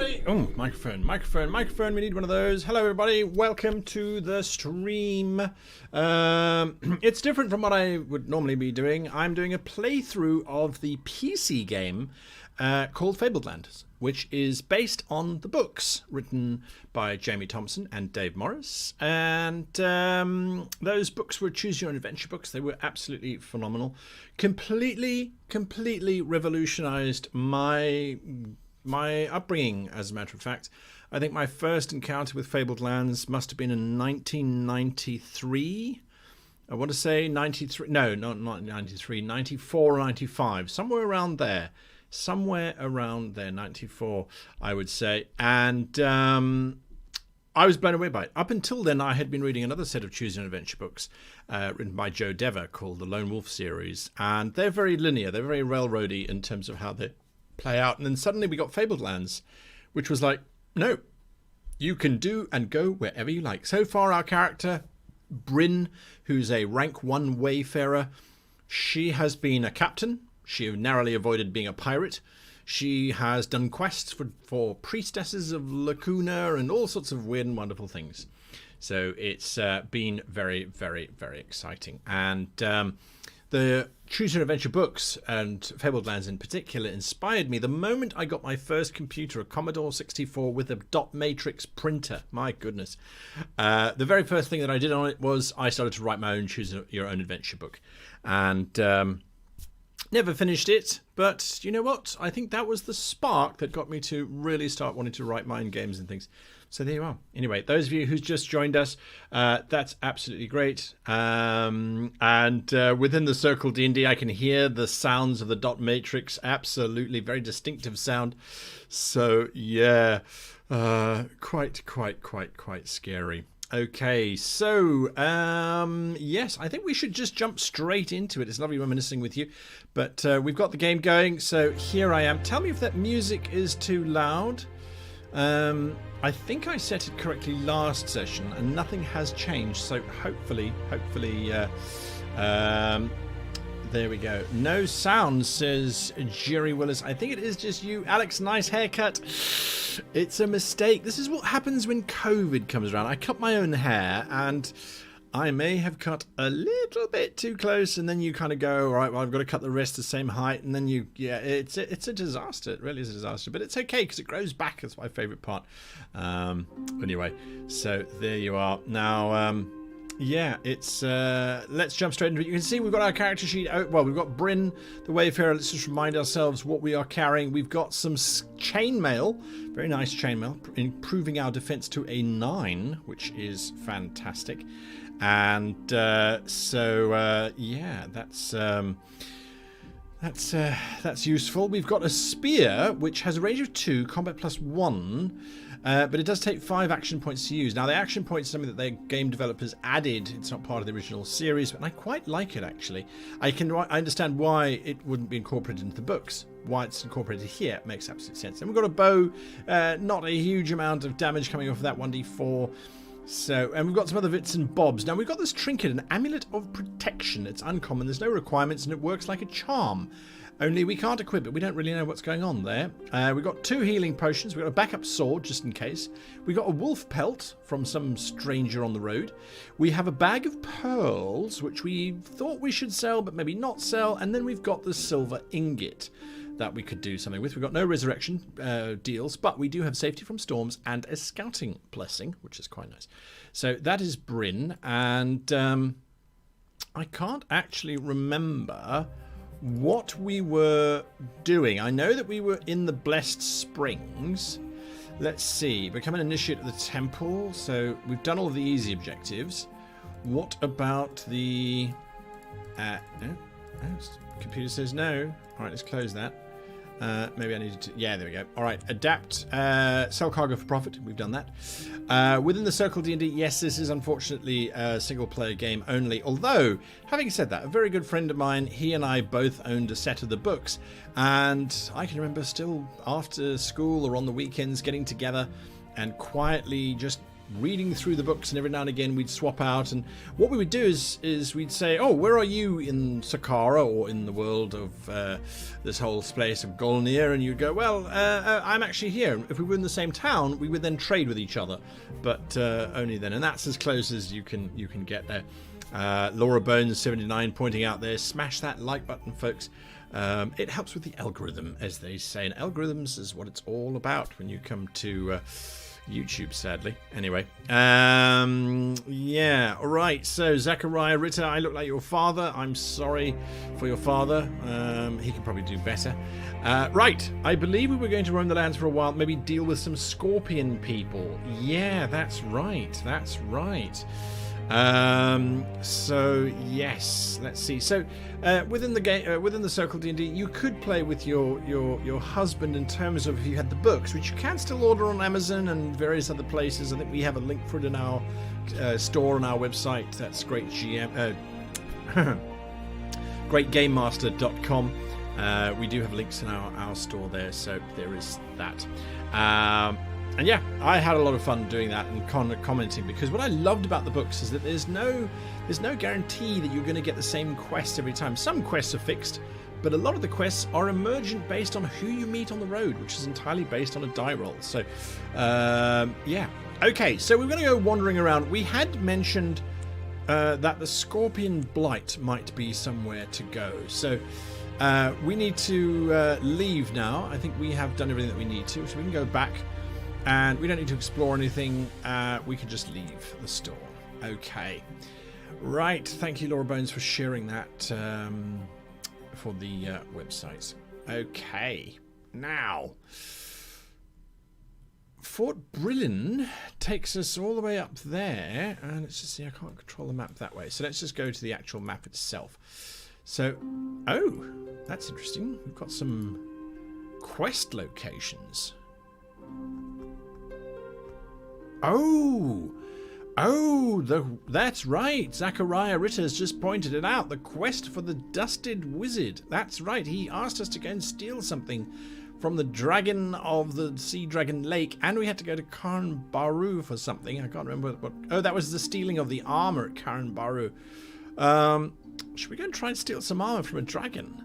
everybody. Oh, microphone. We need one of those. Hello, everybody. Welcome to the stream. It's different from what I would normally be doing. I'm doing a playthrough of the PC game called Fabled Lands, which is based on the books written by Jamie Thompson and Dave Morris. And those books were Choose Your Own Adventure books. They were absolutely phenomenal. Completely revolutionized my upbringing, as a matter of fact. I think my first encounter with Fabled Lands must have been in 1993. I want to say 93. No, not 93. 94 or 95. Somewhere around there. 94, I would say. And I was blown away by it. Up until then, I had been reading another set of Choose Your Own Adventure books written by Joe Dever called the Lone Wolf series. And they're very linear. They're very railroady in terms of how they play out. And then suddenly we got Fabled Lands, which was like, no, you can do and go wherever you like. So far, our character, Bryn, who's a rank 1 wayfarer, she has been a captain. She narrowly avoided being a pirate. She has done quests for priestesses of Lacuna and all sorts of weird and wonderful things. So it's been very, very, very exciting. And the Choose Your Own Adventure books, and Fabled Lands in particular, inspired me the moment I got my first computer, a Commodore 64 with a dot matrix printer. My goodness. The very first thing that I did on it was I started to write my own Choose Your Own Adventure book. And never finished it, but you know what? I think that was the spark that got me to really start wanting to write my own games and things. So there you are. Anyway, those of you who's just joined us, that's absolutely great. And within the circle D&D, I can hear the sounds of the dot matrix. Absolutely, very distinctive sound. So yeah, quite scary. Okay, so yes, I think we should just jump straight into it. It's lovely reminiscing with you, but we've got the game going, so here I am. Tell me if that music is too loud. I think I set it correctly last session and nothing has changed, so hopefully there we go. No sound, says Jerry Willis. I think it is just you. Alex, nice haircut. It's a mistake. This is what happens when COVID comes around. I cut my own hair and I may have cut a little bit too close, and then you kind of go, all right, well, I've got to cut the rest the same height, and then it's a disaster. It really is a disaster, but it's okay because it grows back. That's my favorite part. Anyway, so there you are. Now, yeah, it's let's jump straight into it. You can see we've got our character sheet out. Well, we've got Bryn, the Wayfarer. Let's just remind ourselves what we are carrying. We've got some chainmail, very nice chainmail, improving our defense to a 9, which is fantastic. And yeah, that's useful. We've got a spear, which has a range of 2, combat +1. But it does take 5 action points to use. Now, the action point is something that the game developers added. It's not part of the original series, but I quite like it, actually. I understand why it wouldn't be incorporated into the books. Why it's incorporated here makes absolute sense. And we've got a bow, not a huge amount of damage coming off of that 1d4. So, and we've got some other bits and bobs. Now, we've got this trinket, an amulet of protection. It's uncommon. There's no requirements, and it works like a charm. Only we can't equip it. We don't really know what's going on there. We've got 2 healing potions. We've got a backup sword, just in case. We've got a wolf pelt from some stranger on the road. We have a bag of pearls, which we thought we should sell, but maybe not sell. And then we've got the silver ingot that we could do something with. We've got no resurrection deals, but we do have safety from storms and a scouting blessing, which is quite nice. So that is Bryn. And I can't actually remember what we were doing. I know that we were in the Blessed Springs. Let's see. Become an initiate at the temple. So we've done all of the easy objectives. What about the... computer says no. All right, let's close that. Maybe I needed to... Yeah, there we go. All right, adapt. Sell cargo for profit. We've done that. Within the Circle D&D, yes, this is unfortunately a single-player game only. Although, having said that, a very good friend of mine, he and I both owned a set of the books. And I can remember still after school or on the weekends getting together and quietly just reading through the books, and every now and again we'd swap out. And what we would do is we'd say, oh, where are you in Sakara or in the world of this whole place of Golnir? And you'd go, well, I'm actually here. If we were in the same town, we would then trade with each other, but only then. And that's as close as you can get there. Laura Bones 79 pointing out there, smash that like button, folks. It helps with the algorithm, as they say, and algorithms is what it's all about when you come to YouTube, sadly. Anyway, yeah, all right. So Zachariah Ritter, I look like your father. I'm sorry for your father. He can probably do better. Right, I believe we were going to roam the lands for a while, maybe deal with some scorpion people. Yeah, that's right. That's right. So yes, let's see. So within the game, within the Circle D&D, you could play with your husband in terms of if you had the books, which you can still order on Amazon and various other places. I think we have a link for it in our store on our website. That's greatgamemaster.com. We do have links in our store there, so there is that. And yeah, I had a lot of fun doing that and commenting, because what I loved about the books is that there's no guarantee that you're going to get the same quest every time. Some quests are fixed, but a lot of the quests are emergent based on who you meet on the road, which is entirely based on a die roll. So, yeah. Okay, so we're going to go wandering around. We had mentioned that the Scorpion Blight might be somewhere to go. So we need to leave now. I think we have done everything that we need to, so we can go back. And we don't need to explore anything. We can just leave the store. Okay. Right. Thank you, Laura Bones, for sharing that for the website. Okay. Now, Fort Brillin takes us all the way up there. And let's just see. I can't control the map that way. So let's just go to the actual map itself. So, oh, that's interesting. We've got some quest locations. That's right. Zachariah Ritter has just pointed it out. The quest for the Dusted Wizard. That's right. He asked us to go and steal something from the dragon of the Sea Dragon Lake, and we had to go to Karenbaru for something. I can't remember what. Oh, that was the stealing of the armor at Karenbaru. Should we go and try and steal some armor from a dragon?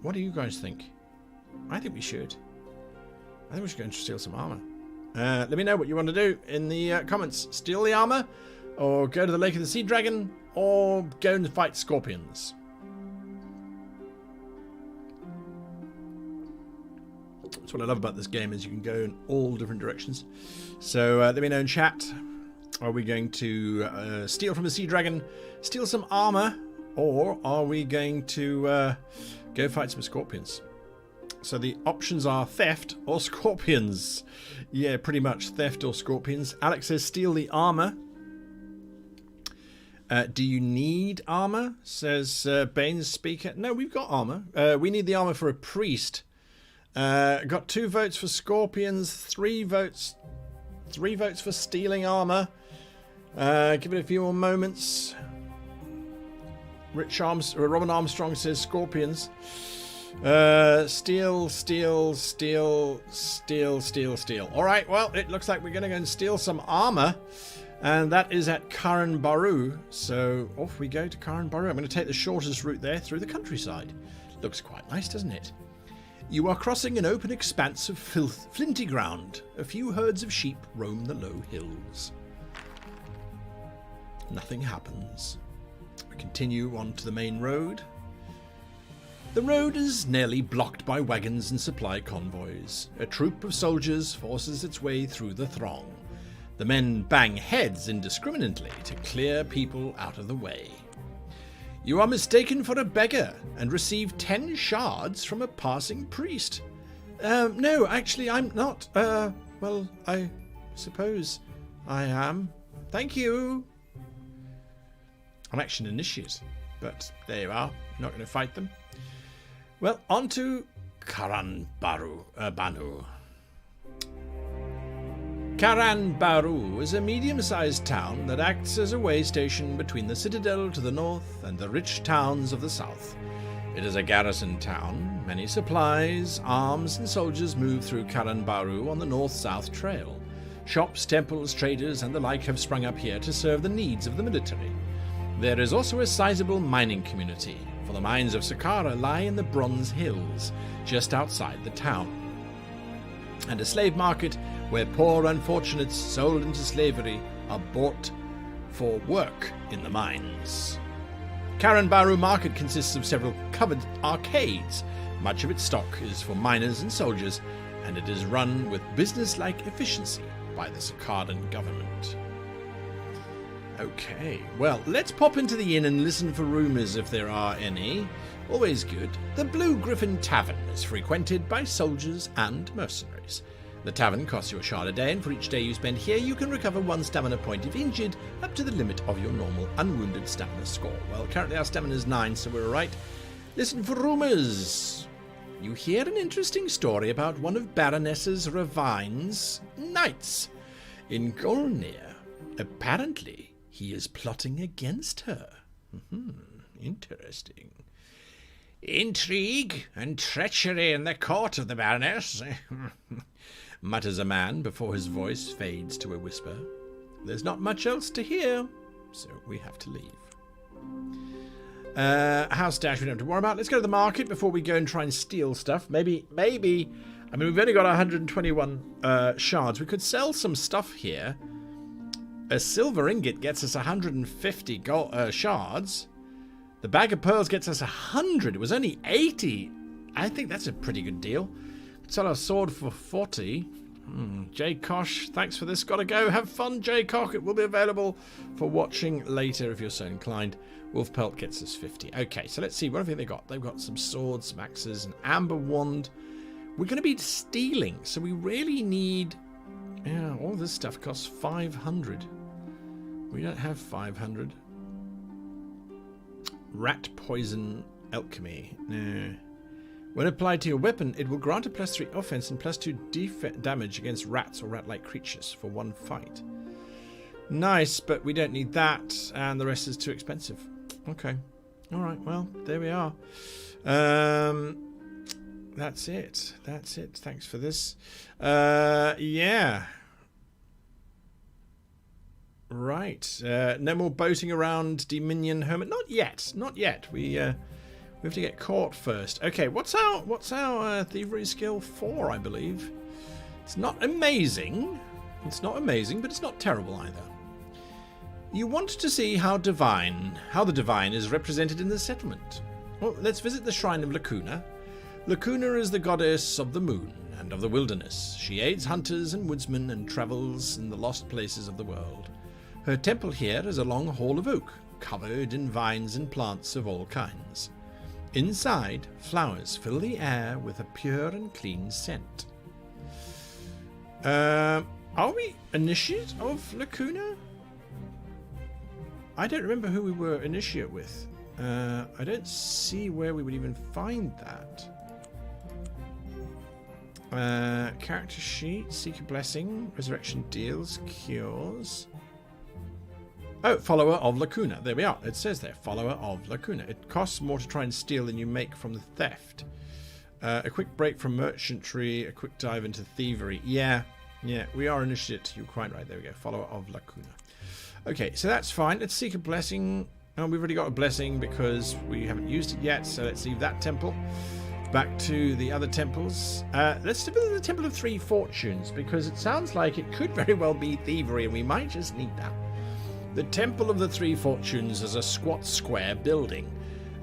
What do you guys think? I think we should. I think we should go and steal some armor. Let me know what you want to do in the comments. Steal the armor, or go to the Lake of the Sea Dragon, or go and fight scorpions. That's what I love about this game, is you can go in all different directions. So let me know in chat. Are we going to steal from the Sea Dragon, steal some armor, or are we going to go fight some scorpions? So the options are theft or scorpions. Yeah, pretty much theft or scorpions. Alex says steal the armor. Do you need armor? Says Bane's speaker. No, we've got armor. We need the armor for a priest. Got 2 votes for scorpions, 3 votes for stealing armor. Give it a few more moments. Robin Armstrong says scorpions. Steal. All right, well, it looks like we're going to go and steal some armor, and that is at Karenbaru. So off we go to Karenbaru. I'm going to take the shortest route there through the countryside. Looks quite nice, doesn't it? You are crossing an open expanse of flinty ground. A few herds of sheep roam the low hills. Nothing happens. We continue on to the main road. The road is nearly blocked by wagons and supply convoys. A troop of soldiers forces its way through the throng. The men bang heads indiscriminately to clear people out of the way. You are mistaken for a beggar and receive 10 shards from a passing priest. No, actually, I'm not. Well, I suppose I am. Thank you. I'm actually an initiate, but there you are. Not going to fight them. Well, on to Karenbaru. Karenbaru is a medium-sized town that acts as a way station between the citadel to the north and the rich towns of the south. It is a garrison town. Many supplies, arms, and soldiers move through Karenbaru on the north-south trail. Shops, temples, traders, and the like have sprung up here to serve the needs of the military. There is also a sizable mining community, for the mines of Saqqara lie in the Bronze Hills, just outside the town. And a slave market where poor unfortunates sold into slavery are bought for work in the mines. Karenbaru Market consists of several covered arcades. Much of its stock is for miners and soldiers, and it is run with business-like efficiency by the Saqqaran government. Okay, well, let's pop into the inn and listen for rumours if there are any. Always good. The Blue Griffin Tavern is frequented by soldiers and mercenaries. The tavern costs you a shard a day, and for each day you spend here, you can recover 1 stamina point if injured, up to the limit of your normal unwounded stamina score. Well, currently our stamina is 9, so we're alright. Listen for rumours. You hear an interesting story about one of Baroness Ravine's knights in Golnir. Apparently, he is plotting against her. Interesting. Intrigue and treachery in the court of the Baroness, mutters a man before his voice fades to a whisper. There's not much else to hear, so we have to leave. House dash we don't have to worry about. Let's go to the market before we go and try and steal stuff. Maybe, I mean, we've only got 121 shards. We could sell some stuff here. A silver ingot gets us 150 shards. The bag of pearls gets us 100. It was only 80. I think that's a pretty good deal. Sell our sword for 40. J Kosh, thanks for this. Gotta go. Have fun, J Koch. It will be available for watching later if you're so inclined. Wolf Pelt gets us 50. Okay, so let's see. What have they got? They've got some swords, some axes, an amber wand. We're going to be stealing, so we really need... Yeah, all this stuff costs 500. We don't have 500. Rat poison alchemy. No. When applied to your weapon, it will grant a +3 offense and +2 damage against rats or rat-like creatures for 1 fight. Nice, but we don't need that, and the rest is too expensive. Okay. Alright, well, there we are. That's it. That's it. Thanks for this. Yeah. Right. No more boating around Dominion Hermit. Not yet. Not yet. We have to get caught first. Okay, what's our thievery skill 4, I believe? It's not amazing. It's not amazing, but it's not terrible either. You want to see how the divine is represented in the settlement. Well, let's visit the shrine of Lacuna. Lacuna is the goddess of the moon and of the wilderness. She aids hunters and woodsmen and travels in the lost places of the world. Her temple here is a long hall of oak, covered in vines and plants of all kinds. Inside, flowers fill the air with a pure and clean scent. Are we initiate of Lacuna? I don't remember who we were initiate with. I don't see where we would even find that. Character sheet, seek a blessing, resurrection deals, cures. Oh, follower of Lacuna. There we are. It says there, follower of Lacuna. It costs more to try and steal than you make from the theft. A quick break from merchantry, a quick dive into thievery. Yeah, we are initiate. You're quite right. There we go. Follower of Lacuna. Okay, so that's fine. Let's seek a blessing. Oh, we've already got a blessing because we haven't used it yet, so let's leave that temple. Back to the other temples. Let's visit the Temple of Three Fortunes, because it sounds like it could very well be thievery, and we might just need that. The Temple of the Three Fortunes is a squat square building.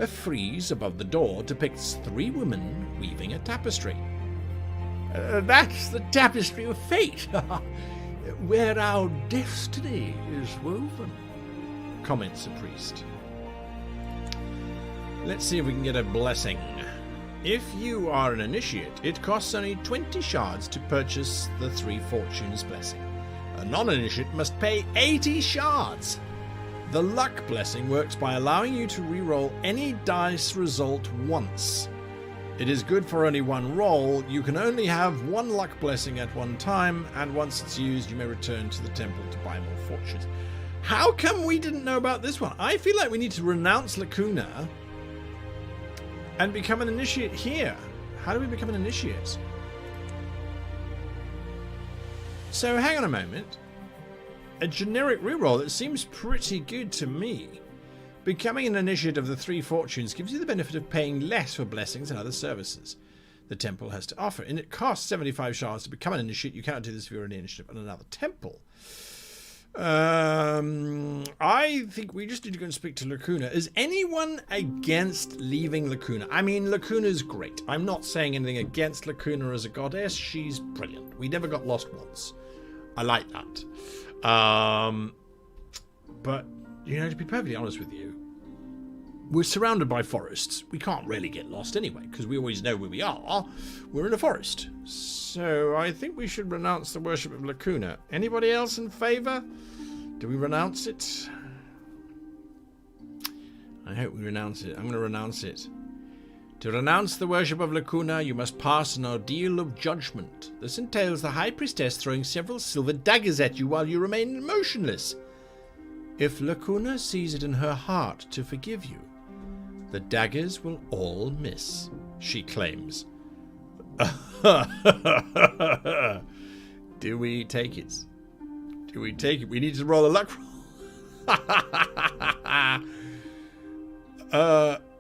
A frieze above the door depicts 3 women weaving a tapestry. That's the tapestry of fate, where our destiny is woven, comments a priest. Let's see if we can get a blessing. If you are an initiate, it costs only 20 shards to purchase the Three Fortunes blessing. A non-initiate must pay 80 shards. The luck blessing works by allowing you to re-roll any dice result once. It is good for only 1 roll. You can only have 1 luck blessing at one time, and once it's used, you may return to the temple to buy more fortunes. How come we didn't know about this one? I feel like we need to renounce Lacuna and become an initiate here. How do we become an initiate? So hang on a moment. A generic reroll that seems pretty good to me. Becoming an initiate of the Three Fortunes gives you the benefit of paying less for blessings and other services the temple has to offer. And it costs 75 shards to become an initiate. You cannot do this if you're an initiate on another temple. I think we just need to go and speak to Lacuna. Is anyone against leaving Lacuna? I mean, Lacuna's great. I'm not saying anything against Lacuna as a goddess. She's brilliant. We never got lost once. I like that. But, you know, to be perfectly honest with you, we're surrounded by forests. We can't really get lost anyway, because we always know where we are. We're in a forest. So I think we should renounce the worship of Lacuna. Anybody else in favour? Do we renounce it? I hope we renounce it. I'm going to renounce it. To renounce the worship of Lacuna, you must pass an ordeal of judgment. This entails the High Priestess throwing several silver daggers at you while you remain motionless. If Lacuna sees it in her heart to forgive you, the daggers will all miss, she claims. Do we take it? Do we take it? We need to roll a luck roll.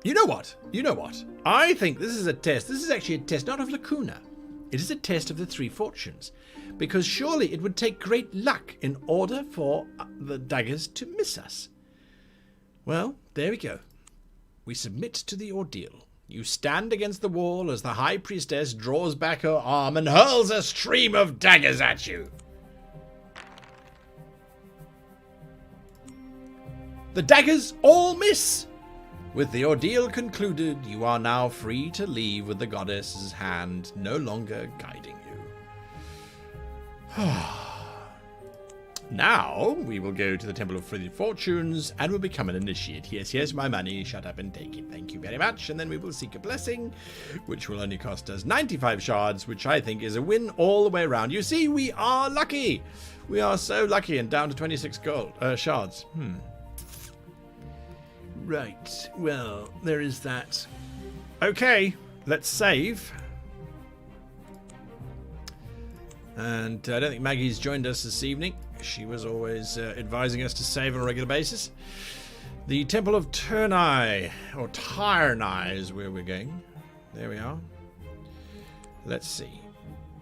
You know what? I think this is a test. This is actually a test not of Lacuna. It is a test of the Three Fortunes. Because surely it would take great luck in order for the daggers to miss us. Well, there we go. We submit to the ordeal. You stand against the wall as the High Priestess draws back her arm and hurls a stream of daggers at you. The daggers all miss. With the ordeal concluded, you are now free to leave with the goddess's hand no longer guiding you. Now, we will go to the Temple of Three Fortunes and will become an initiate. Yes, my money. Shut up and take it. Thank you very much. And then we will seek a blessing, which will only cost us 95 shards, which I think is a win all the way around. You see, we are lucky. We are so lucky, and down to 26 gold shards. Right. Well, there is that. Okay, let's save. And I don't think Maggie's joined us this evening. She was always advising us to save on a regular basis. The Temple of Turnai, or Tyrnai is where we're going. There we are. Let's see.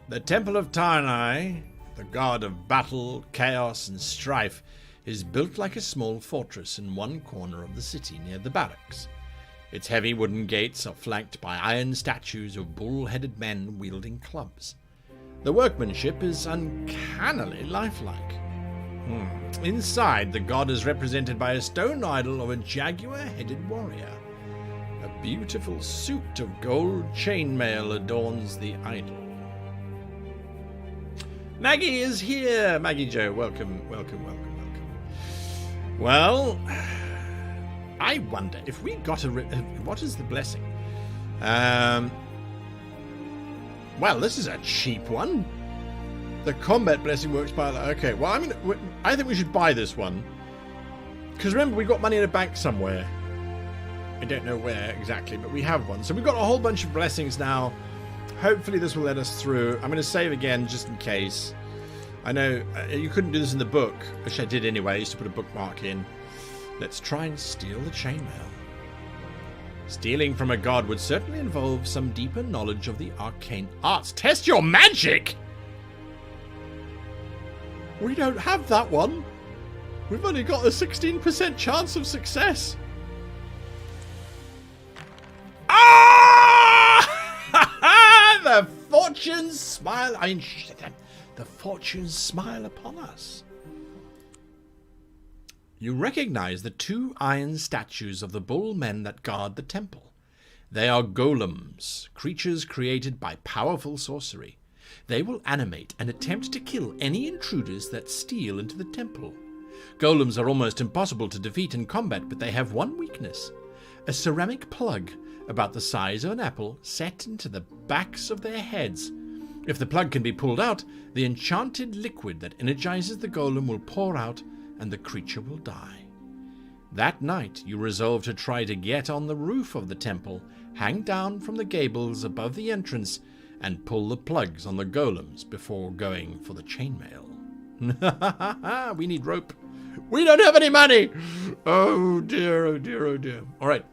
The Temple of Tyrnai, the god of battle, chaos, and strife, is built like a small fortress in one corner of the city near the barracks. Its heavy wooden gates are flanked by iron statues of bull-headed men wielding clubs. The workmanship is uncannily lifelike. Inside, the god is represented by a stone idol of a jaguar-headed warrior. A beautiful suit of gold chainmail adorns the idol. Maggie is here! Maggie Jo, welcome. Well, I wonder if we got what is the blessing? Well, this is a cheap one. The combat blessing works by... Okay, well, I think we should buy this one. Because remember, we got money in a bank somewhere. I don't know where exactly, but we have one. So we've got a whole bunch of blessings now. Hopefully this will let us through. I'm going to save again just in case. I know you couldn't do this in the book, which I did anyway. I used to put a bookmark in. Let's try and steal the chainmail. Stealing from a god would certainly involve some deeper knowledge of the arcane arts. Test your magic! We don't have that one. We've only got a 16% chance of success. Ah! The fortunes smile. The fortunes smile upon us. You recognize the two iron statues of the bull men that guard the temple. They are golems, creatures created by powerful sorcery. They will animate and attempt to kill any intruders that steal into the temple. Golems are almost impossible to defeat in combat, but they have one weakness: a ceramic plug about the size of an apple set into the backs of their heads. If the plug can be pulled out, the enchanted liquid that energizes the golem will pour out and the creature will die. That night, you resolve to try to get on the roof of the temple, hang down from the gables above the entrance, and pull the plugs on the golems before going for the chainmail. We need rope. We don't have any money. Oh dear, oh dear, oh dear. All right.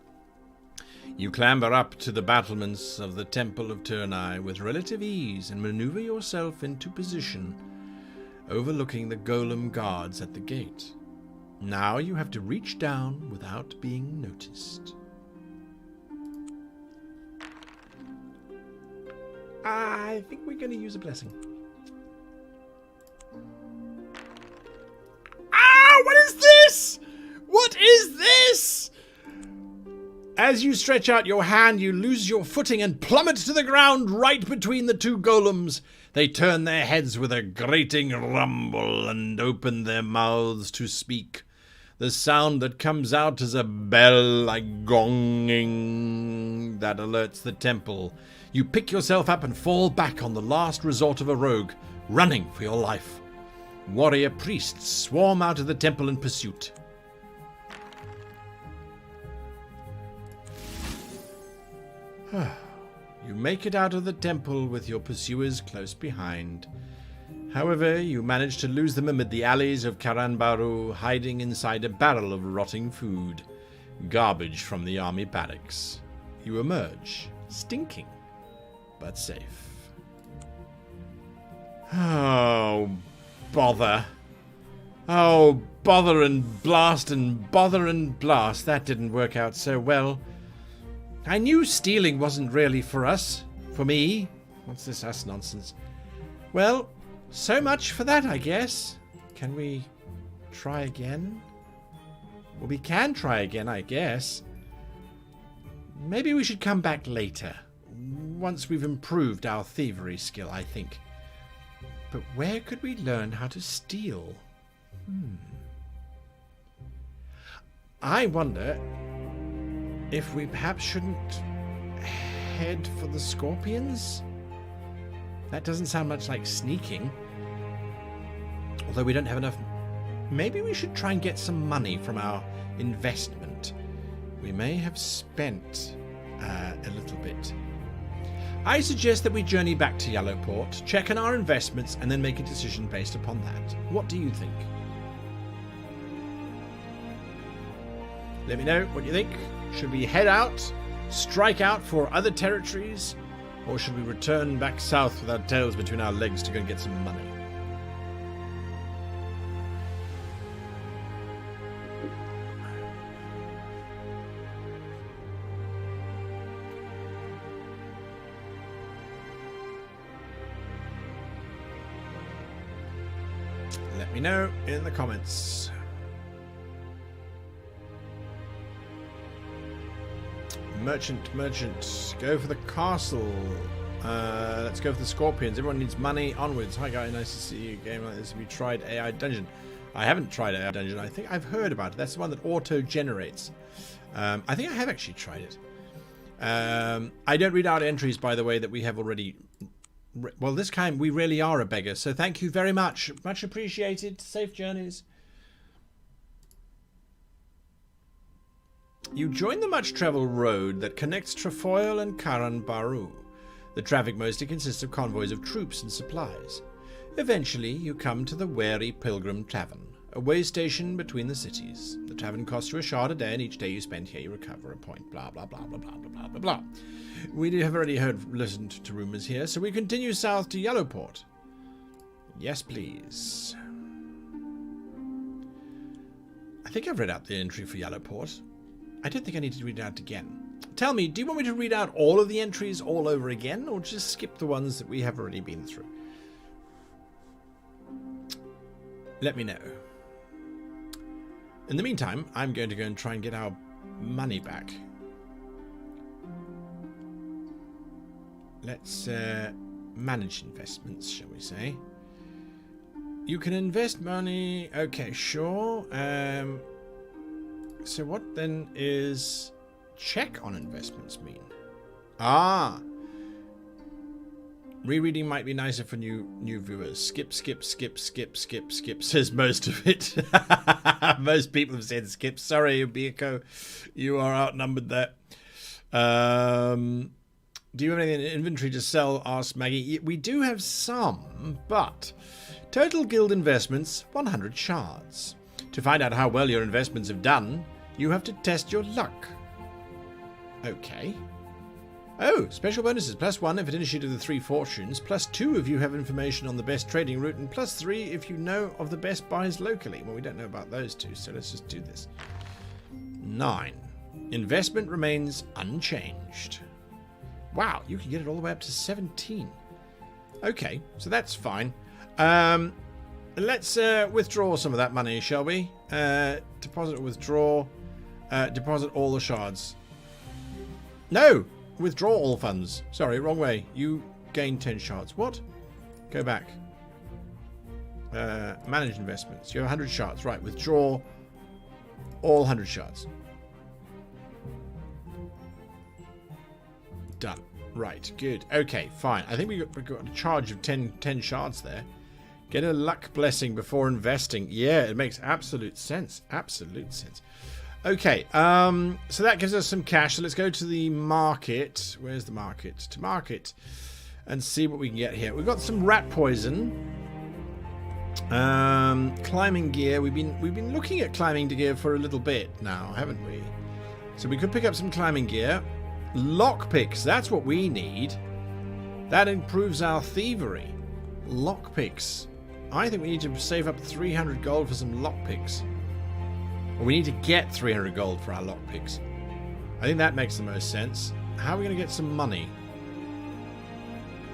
You clamber up to the battlements of the Temple of Turnai with relative ease and maneuver yourself into position, overlooking the golem guards at the gate. Now you have to reach down without being noticed. I think we're going to use a blessing. Ah, what is this? What is this? As you stretch out your hand, you lose your footing and plummet to the ground right between the two golems. They turn their heads with a grating rumble and open their mouths to speak. The sound that comes out is a bell like gonging that alerts the temple. You pick yourself up and fall back on the last resort of a rogue, running for your life. Warrior priests swarm out of the temple in pursuit. You make it out of the temple with your pursuers close behind. However, you manage to lose them amid the alleys of Karenbaru, hiding inside a barrel of rotting food. Garbage from the army barracks. You emerge, stinking, but safe. Oh, bother. Oh, bother and blast and bother and blast. That didn't work out so well. I knew stealing wasn't really for us. For me. What's this us nonsense? Well, so much for that, I guess. Can we try again? Well, we can try again, I guess. Maybe we should come back later. Once we've improved our thievery skill, I think. But where could we learn how to steal? I wonder if we perhaps shouldn't head for the scorpions? That doesn't sound much like sneaking. Although we don't have enough. Maybe we should try and get some money from our investment. We may have spent a little bit. I suggest that we journey back to Yellowport, check on our investments, and then make a decision based upon that. What do you think? Let me know what you think. Should we head out, strike out for other territories, or should we return back south with our tails between our legs to go and get some money? Let me know in the comments. Merchant. Go for the castle. Let's go for the scorpions. Everyone needs money. Onwards. Hi, guy. Nice to see you. A game like this. Have you tried AI Dungeon? I haven't tried AI Dungeon. I think I've heard about it. That's the one that auto-generates. I think I have actually tried it. I don't read out entries, by the way, that we have already... Well, this time we really are a beggar. So thank you very much. Much appreciated. Safe journeys. You join the much-travelled road that connects Trefoil and Karenbaru. The traffic mostly consists of convoys of troops and supplies. Eventually, you come to the Wary Pilgrim Tavern, a way station between the cities. The tavern costs you a shard a day, and each day you spend here you recover a point. Blah, blah, blah, blah, blah, blah, blah, blah, blah. We have already listened to rumours here, so we continue south to Yellowport. Yes, please. I think I've read out the entry for Yellowport. I don't think I need to read it out again. Tell me, do you want me to read out all of the entries all over again, or just skip the ones that we have already been through? Let me know. In the meantime, I'm going to go and try and get our money back. Let's manage investments, shall we say. You can invest money. Okay, sure. So what then is check on investments mean? Ah. Rereading might be nicer for new viewers. Skip, says most of it. Most people have said skip. Sorry, Ubiko. You are outnumbered there. Do you have anything in inventory to sell? Asked Maggie. We do have some, but total guild investments, 100 shards. To find out how well your investments have done, you have to test your luck. Okay. Oh, special bonuses. +1 if it initiated the 3 fortunes. +2 if you have information on the best trading route. And +3 if you know of the best buys locally. Well, we don't know about those two, so let's just do this. 9. Investment remains unchanged. Wow, you can get it all the way up to 17. Okay, so that's fine. Let's withdraw some of that money, shall we? Deposit or withdraw. Deposit all the shards. No! Withdraw all funds. Sorry, wrong way. You gain 10 shards. What? Go back. Manage investments. You have 100 shards. Right, withdraw all 100 shards. Done. Right, good. Okay, fine. I think we got a charge of 10 shards there. Get a luck blessing before investing. Yeah, it makes absolute sense. Absolute sense. Okay, so that gives us some cash. So let's go to the market. Where's the market? To market. And see what we can get here. We've got some rat poison. Climbing gear. We've been looking at climbing gear for a little bit now, haven't we? So we could pick up some climbing gear. Lockpicks. That's what we need. That improves our thievery. Lockpicks. I think we need to save up 300 gold for some lockpicks. Or we need to get 300 gold for our lockpicks. I think that makes the most sense. How are we going to get some money?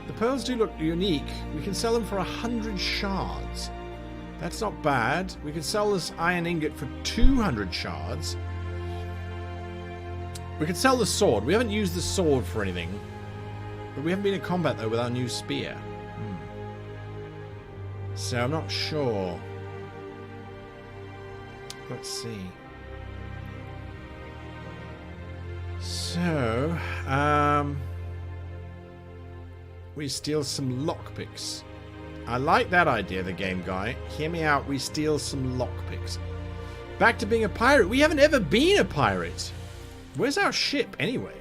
The pearls do look unique. We can sell them for 100 shards. That's not bad. We can sell this iron ingot for 200 shards. We could sell the sword. We haven't used the sword for anything. But we haven't been in combat, though, with our new spear. So I'm not sure. Let's see. So, we steal some lockpicks. I like that idea, the game guy. Hear me out. We steal some lockpicks. Back to being a pirate. We haven't ever been a pirate. Where's our ship, anyway?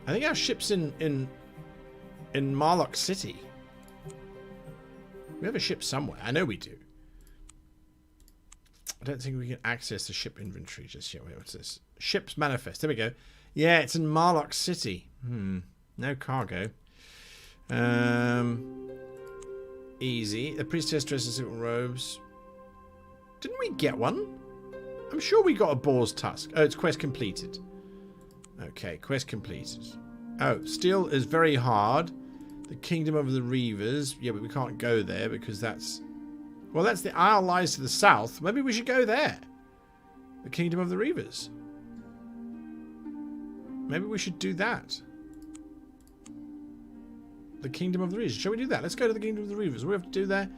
I think our ship's in Marlock City. We have a ship somewhere. I know we do. I don't think we can access the ship inventory just yet. Wait, what's this? Ship's manifest. There we go. Yeah, it's in Marlock City. No cargo. Easy. The priestess dressed in silken robes. Didn't we get one? I'm sure we got a boar's tusk. Oh, it's quest completed. Okay, quest completed. Oh, steel is very hard. The kingdom of the Reavers. Yeah, but we can't go there because that's... Well, that's the Isle lies to the south. Maybe we should go there. The kingdom of the Reavers. Maybe we should do that. The kingdom of the Reavers. Shall we do that? Let's go to the kingdom of the Reavers. What do we have to do there?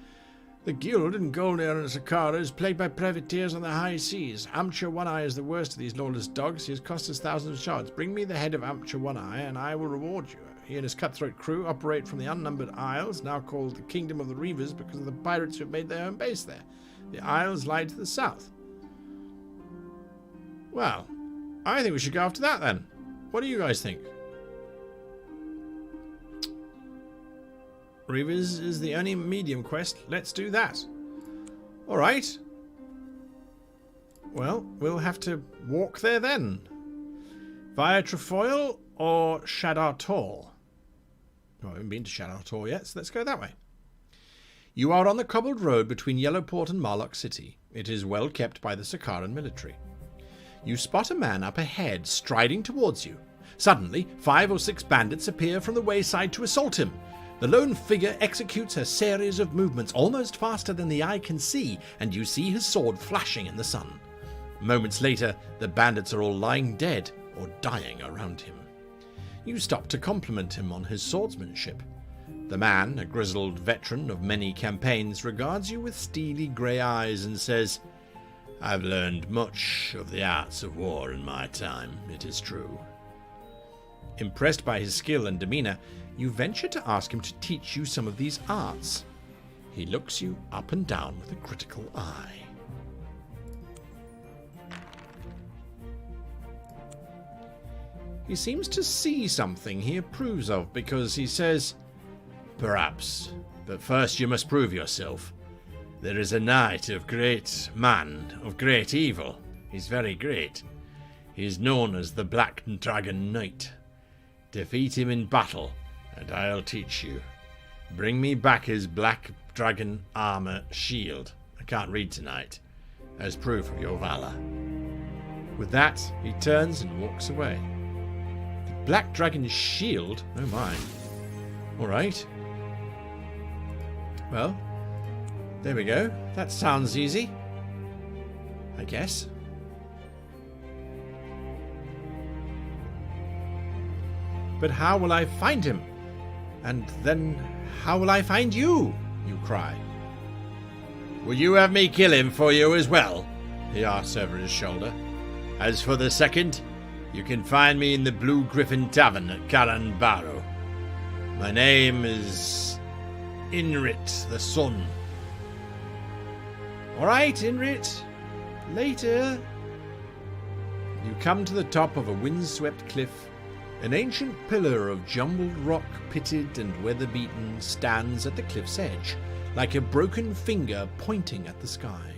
The guild in Golden and Sakara is plagued by privateers on the high seas. Amateur One-Eye is the worst of these lawless dogs. He has cost us thousands of shards. Bring me the head of Amateur One-Eye and I will reward you. He and his cutthroat crew operate from the unnumbered isles, now called the Kingdom of the Reavers because of the pirates who have made their own base there. The isles lie to the south. Well, I think we should go after that then. What do you guys think? Reavers is the only medium quest. Let's do that. Alright. Well, we'll have to walk there then. Via Trefoil or Shadar Tor? Well, I haven't been to Shadar Tor yet, so let's go that way. You are on the cobbled road between Yellowport and Marlock City. It is well kept by the Sakaran military. You spot a man up ahead, striding towards you. Suddenly, 5 or 6 bandits appear from the wayside to assault him. The lone figure executes a series of movements almost faster than the eye can see, and you see his sword flashing in the sun. Moments later, the bandits are all lying dead or dying around him. You stop to compliment him on his swordsmanship. The man, a grizzled veteran of many campaigns, regards you with steely grey eyes and says, "I've learned much of the arts of war in my time, it is true." Impressed by his skill and demeanour, you venture to ask him to teach you some of these arts. He looks you up and down with a critical eye. He seems to see something he approves of, because he says, "Perhaps, but first you must prove yourself. There is a knight of great man, of great evil. He's very great. He is known as the Black Dragon Knight. Defeat him in battle, and I'll teach you. Bring me back his black dragon armor shield. I can't read tonight. As proof of your valor." With that, he turns and walks away. The black dragon's shield? Oh my. Alright. Well, there we go. That sounds easy, I guess. But how will I find him? And then how will I find you? You cry. Will you have me kill him for you as well? He asks over his shoulder. As for the second, you can find me in the Blue Griffin Tavern at Karenbaru. My name is Inrit the Sun. Alright, Inrit. Later. You come to the top of a windswept cliff. An ancient pillar of jumbled rock, pitted and weather-beaten, stands at the cliff's edge, like a broken finger pointing at the sky.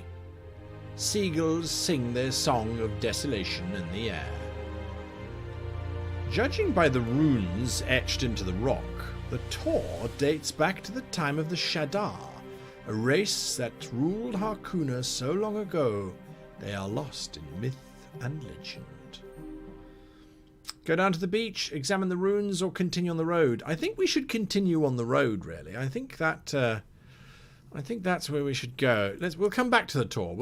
Seagulls sing their song of desolation in the air. Judging by the runes etched into the rock, the Tor dates back to the time of the Shadar, a race that ruled Harkuna so long ago they are lost in myth and legend. Go down to the beach, examine the ruins, or continue on the road? I think we should continue on the road, really. I think that's where we should go. We'll come back to the Tor.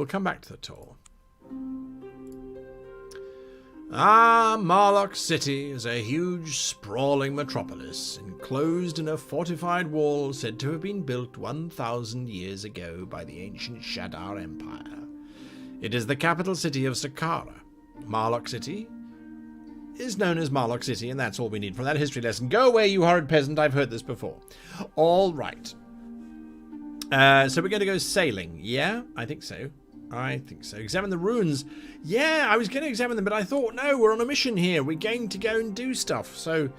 Marlock City is a huge, sprawling metropolis, enclosed in a fortified wall said to have been built 1,000 years ago by the ancient Shadar Empire. It is the capital city of Saqqara. Marlock City is known as Marlock City, and that's all we need from that history lesson. Go away, you horrid peasant. I've heard this before. All right. So we're going to go sailing. Yeah, I think so. Examine the ruins. Yeah, I was going to examine them, but I thought, no, we're on a mission here. We're going to go and do stuff. So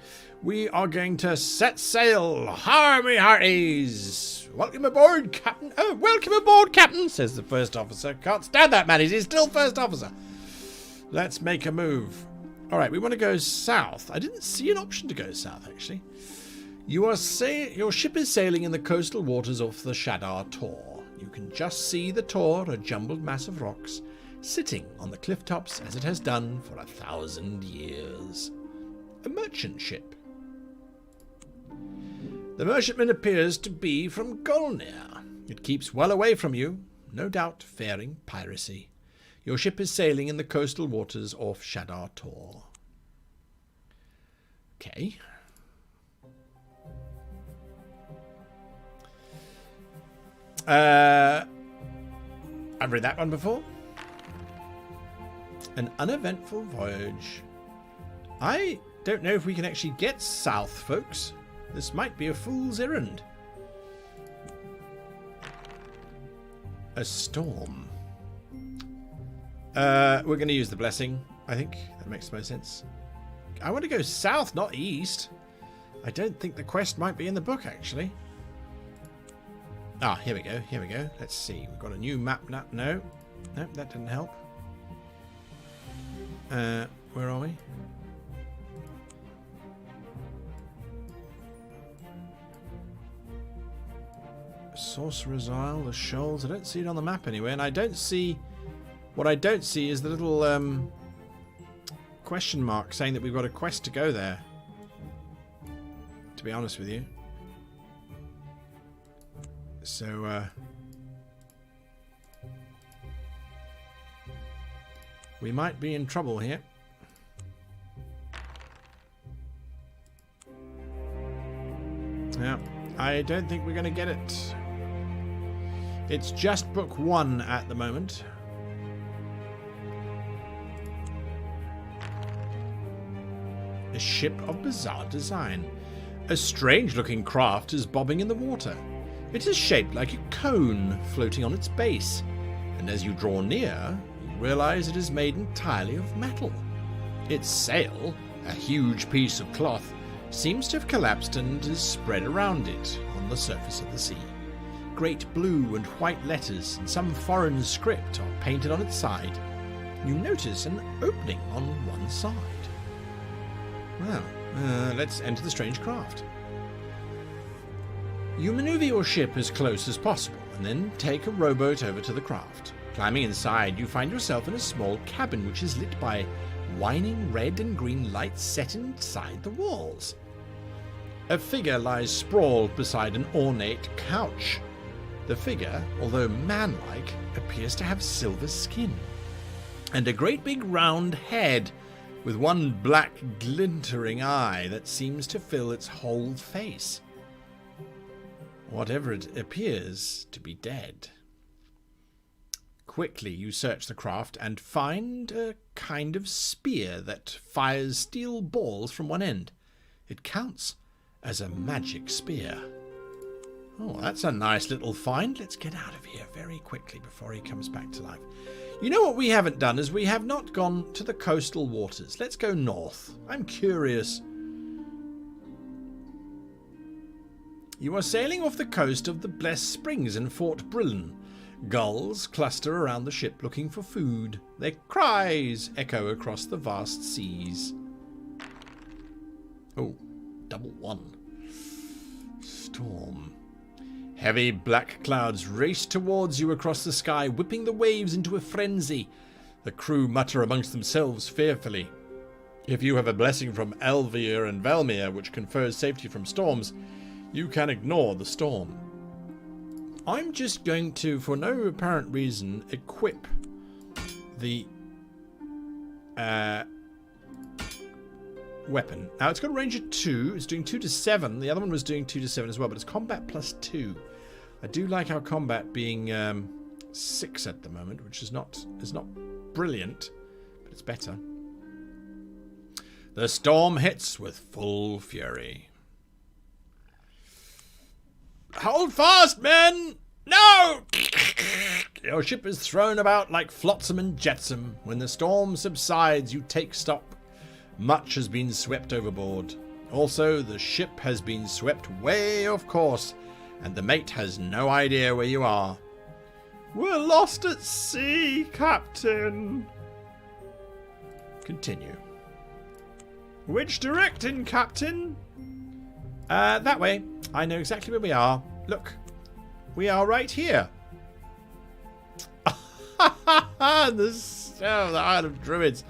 we are going to set sail. Harmy hearties. Welcome aboard, Captain. Oh, welcome aboard, Captain, says the first officer. Can't stand that man. He's still first officer. Let's make a move. All right, we want to go south. I didn't see an option to go south, actually. Your ship is sailing in the coastal waters of the Shadar Tor. You can just see the Tor, a jumbled mass of rocks, sitting on the cliff tops as it has done for 1,000 years. A merchant ship. The merchantman appears to be from Golnir. It keeps well away from you, no doubt fearing piracy. Your ship is sailing in the coastal waters off Shadar Tor. Okay. I've read that one before. An uneventful voyage. I don't know if we can actually get south, folks. This might be a fool's errand. A storm. We're going to use the blessing, I think. That makes the most sense. I want to go south, not east. I don't think the quest might be in the book, actually. Ah, here we go. Let's see. We've got a new map now. No, that didn't help. Where are we? Sorcerer's Isle, the shoals. I don't see it on the map anywhere, and I don't see... What I don't see is the little question mark saying that we've got a quest to go there. To be honest with you. So, we might be in trouble here. Yeah, I don't think we're going to get it. It's just book 1 at the moment. A ship of bizarre design. A strange-looking craft is bobbing in the water. It is shaped like a cone floating on its base, and as you draw near, you realize it is made entirely of metal. Its sail A huge piece of cloth seems to have collapsed and is spread around it on the surface of the sea. Great blue and white letters and some foreign script are painted on its side. You notice an opening on one side. Well, let's enter the strange craft. You maneuver your ship as close as possible and then take a rowboat over to the craft. Climbing inside, you find yourself in a small cabin which is lit by whining red and green lights set inside the walls. A figure lies sprawled beside an ornate couch. The figure, although man-like, appears to have silver skin and a great big round head with one black glintering eye that seems to fill its whole face. Whatever it appears to be dead. Quickly you search the craft and find a kind of spear that fires steel balls from one end. It counts as a magic spear. Oh, that's a nice little find. Let's get out of here very quickly before he comes back to life. You know what we haven't done is we have not gone to the coastal waters. Let's go north. I'm curious. You are sailing off the coast of the Blessed Springs in Fort Brillen. Gulls cluster around the ship looking for food. Their cries echo across the vast seas. Oh, double one. Storm. Heavy black clouds race towards you across the sky, whipping the waves into a frenzy. The crew mutter amongst themselves fearfully. If you have a blessing from Elvir and Velmir, which confers safety from storms, you can ignore the storm. I'm just going to, for no apparent reason, equip the weapon. Now, it's got a range of 2. It's doing 2 to 7. The other one was doing 2 to 7 as well, but it's combat plus 2. I do like our combat being 6 at the moment, which is not brilliant, but it's better. The storm hits with full fury. Hold fast, men! No! Your ship is thrown about like flotsam and jetsam. When the storm subsides, you take stock. Much has been swept overboard. Also, the ship has been swept way off course, and the mate has no idea where you are. We're lost at sea, Captain. Continue. Which direction, Captain? That way. I know exactly where we are. Look, we are right here. The Isle of Druids.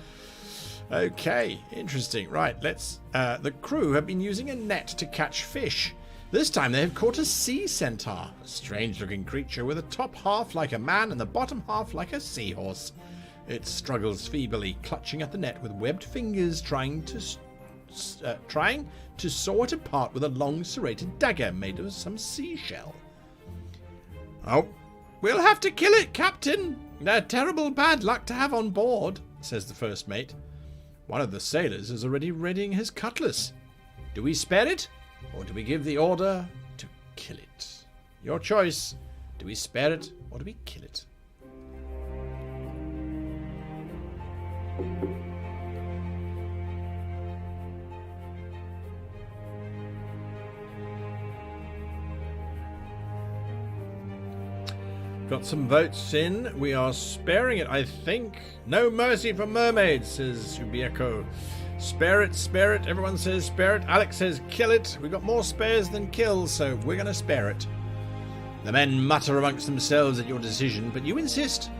Okay, interesting. Right, let's... the crew have been using a net to catch fish. This time they have caught a sea centaur, a strange-looking creature with the top half like a man and the bottom half like a seahorse. It struggles feebly, clutching at the net with webbed fingers, trying to saw it apart with a long serrated dagger made of some seashell. Oh, we'll have to kill it, Captain. They're terrible bad luck to have on board, says the first mate. One of the sailors is already readying his cutlass. Do we spare it, or do we give the order to kill it? Your choice. Do we spare it, or do we kill it? Got some votes in. We are sparing it, I think. No mercy for Mermaid, says Ubieko. Spare it, everyone says spare it. Alex says kill it. We've got more spares than kills, so we're going to spare it. The men mutter amongst themselves at your decision, but you insist.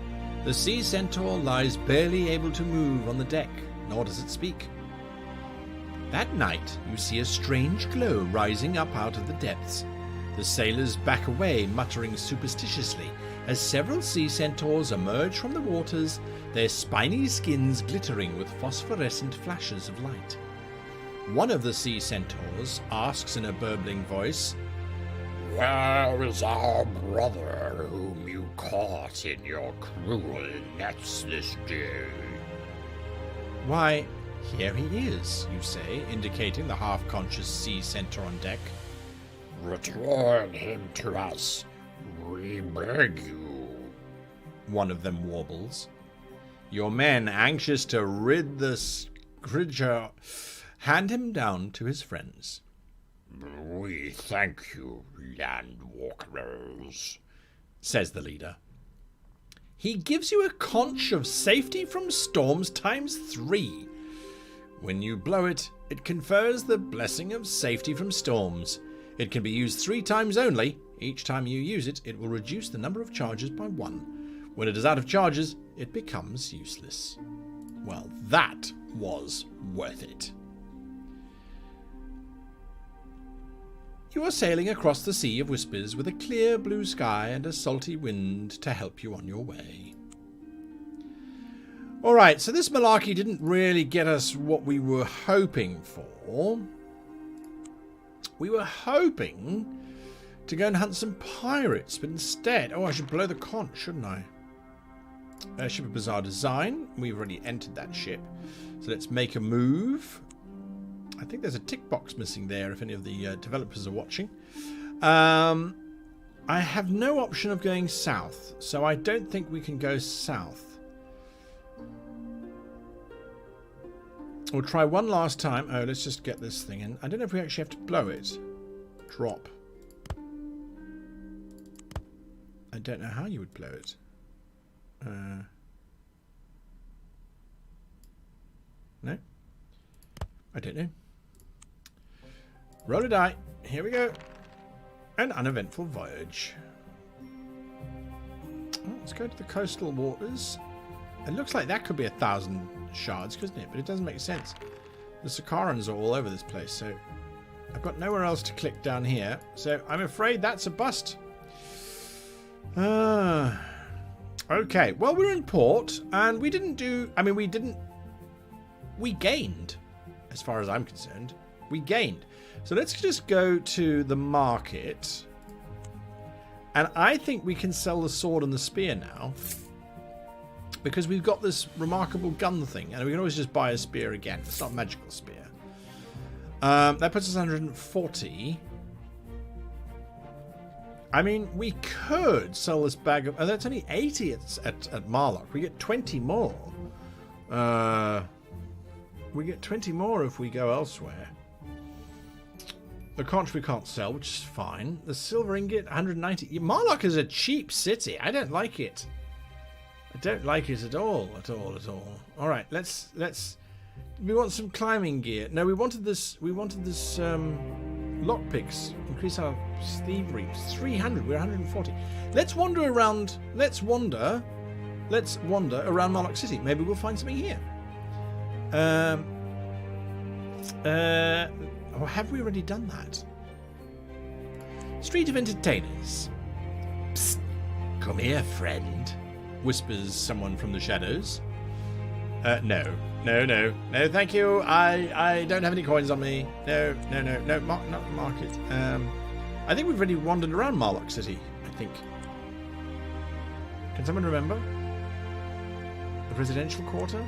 The sea centaur lies barely able to move on the deck, nor does it speak. That night, you see a strange glow rising up out of the depths. The sailors back away, muttering superstitiously, as several sea centaurs emerge from the waters, their spiny skins glittering with phosphorescent flashes of light. One of the sea centaurs asks in a burbling voice, "Where is our brother whom you caught in your cruel nets this day?" "Why, here he is," you say, indicating the half-conscious sea centaur on deck. "Return him to us, we beg you," one of them warbles. Your men, anxious to rid the creature hand him down to his friends. "We thank you, landwalkers," says the leader. He gives you a conch of safety from storms ×3. When you blow it, it confers the blessing of safety from storms. It can be used 3 times only. Each time you use it, it will reduce the number of charges by 1. When it is out of charges, it becomes useless. Well, that was worth it. You are sailing across the Sea of Whispers with a clear blue sky and a salty wind to help you on your way. Alright, so this malarkey didn't really get us what we were hoping for. We were hoping to go and hunt some pirates, but instead... Oh, I should blow the conch, shouldn't I? Ship of Bizarre Design. We've already entered that ship. So let's make a move. I think there's a tick box missing there if any of the developers are watching. I have no option of going south, so I don't think we can go south. We'll try one last time. Oh, let's just get this thing in. I don't know if we actually have to blow it. Drop. I don't know how you would blow it. No? I don't know. Roll a die. Here we go. An uneventful voyage. Oh, let's go to the coastal waters. It looks like that could be 1,000 shards, couldn't it? But it doesn't make sense. The Sakarans are all over this place, so I've got nowhere else to click down here. So I'm afraid that's a bust. Okay, well, we're in port, and we didn't do... I mean, we didn't... We gained, as far as I'm concerned. We gained. So let's just go to the market. And I think we can sell the sword and the spear now. Because we've got this remarkable gun thing. And we can always just buy a spear again. It's not a magical spear. That puts us 140. I mean, we could sell this bag of... Oh, that's only 80 at Marlock. We get 20 more. We get 20 more if we go elsewhere. The conch we can't sell, which is fine. The silver ingot, 190. Marlock is a cheap city. I don't like it. I don't like it at all. All right, let's. We want some climbing gear. No, we wanted this. Lockpicks. Increase our thievery. 300. We're 140. Let's wander around. Let's wander around Marlock City. Maybe we'll find something here. Or have we already done that? Street of Entertainers. Psst. Come here, friend. Whispers someone from the shadows. No, thank you. I don't have any coins on me. No, not market. I think we've already wandered around Marlock City, I think. Can someone remember? The residential quarter?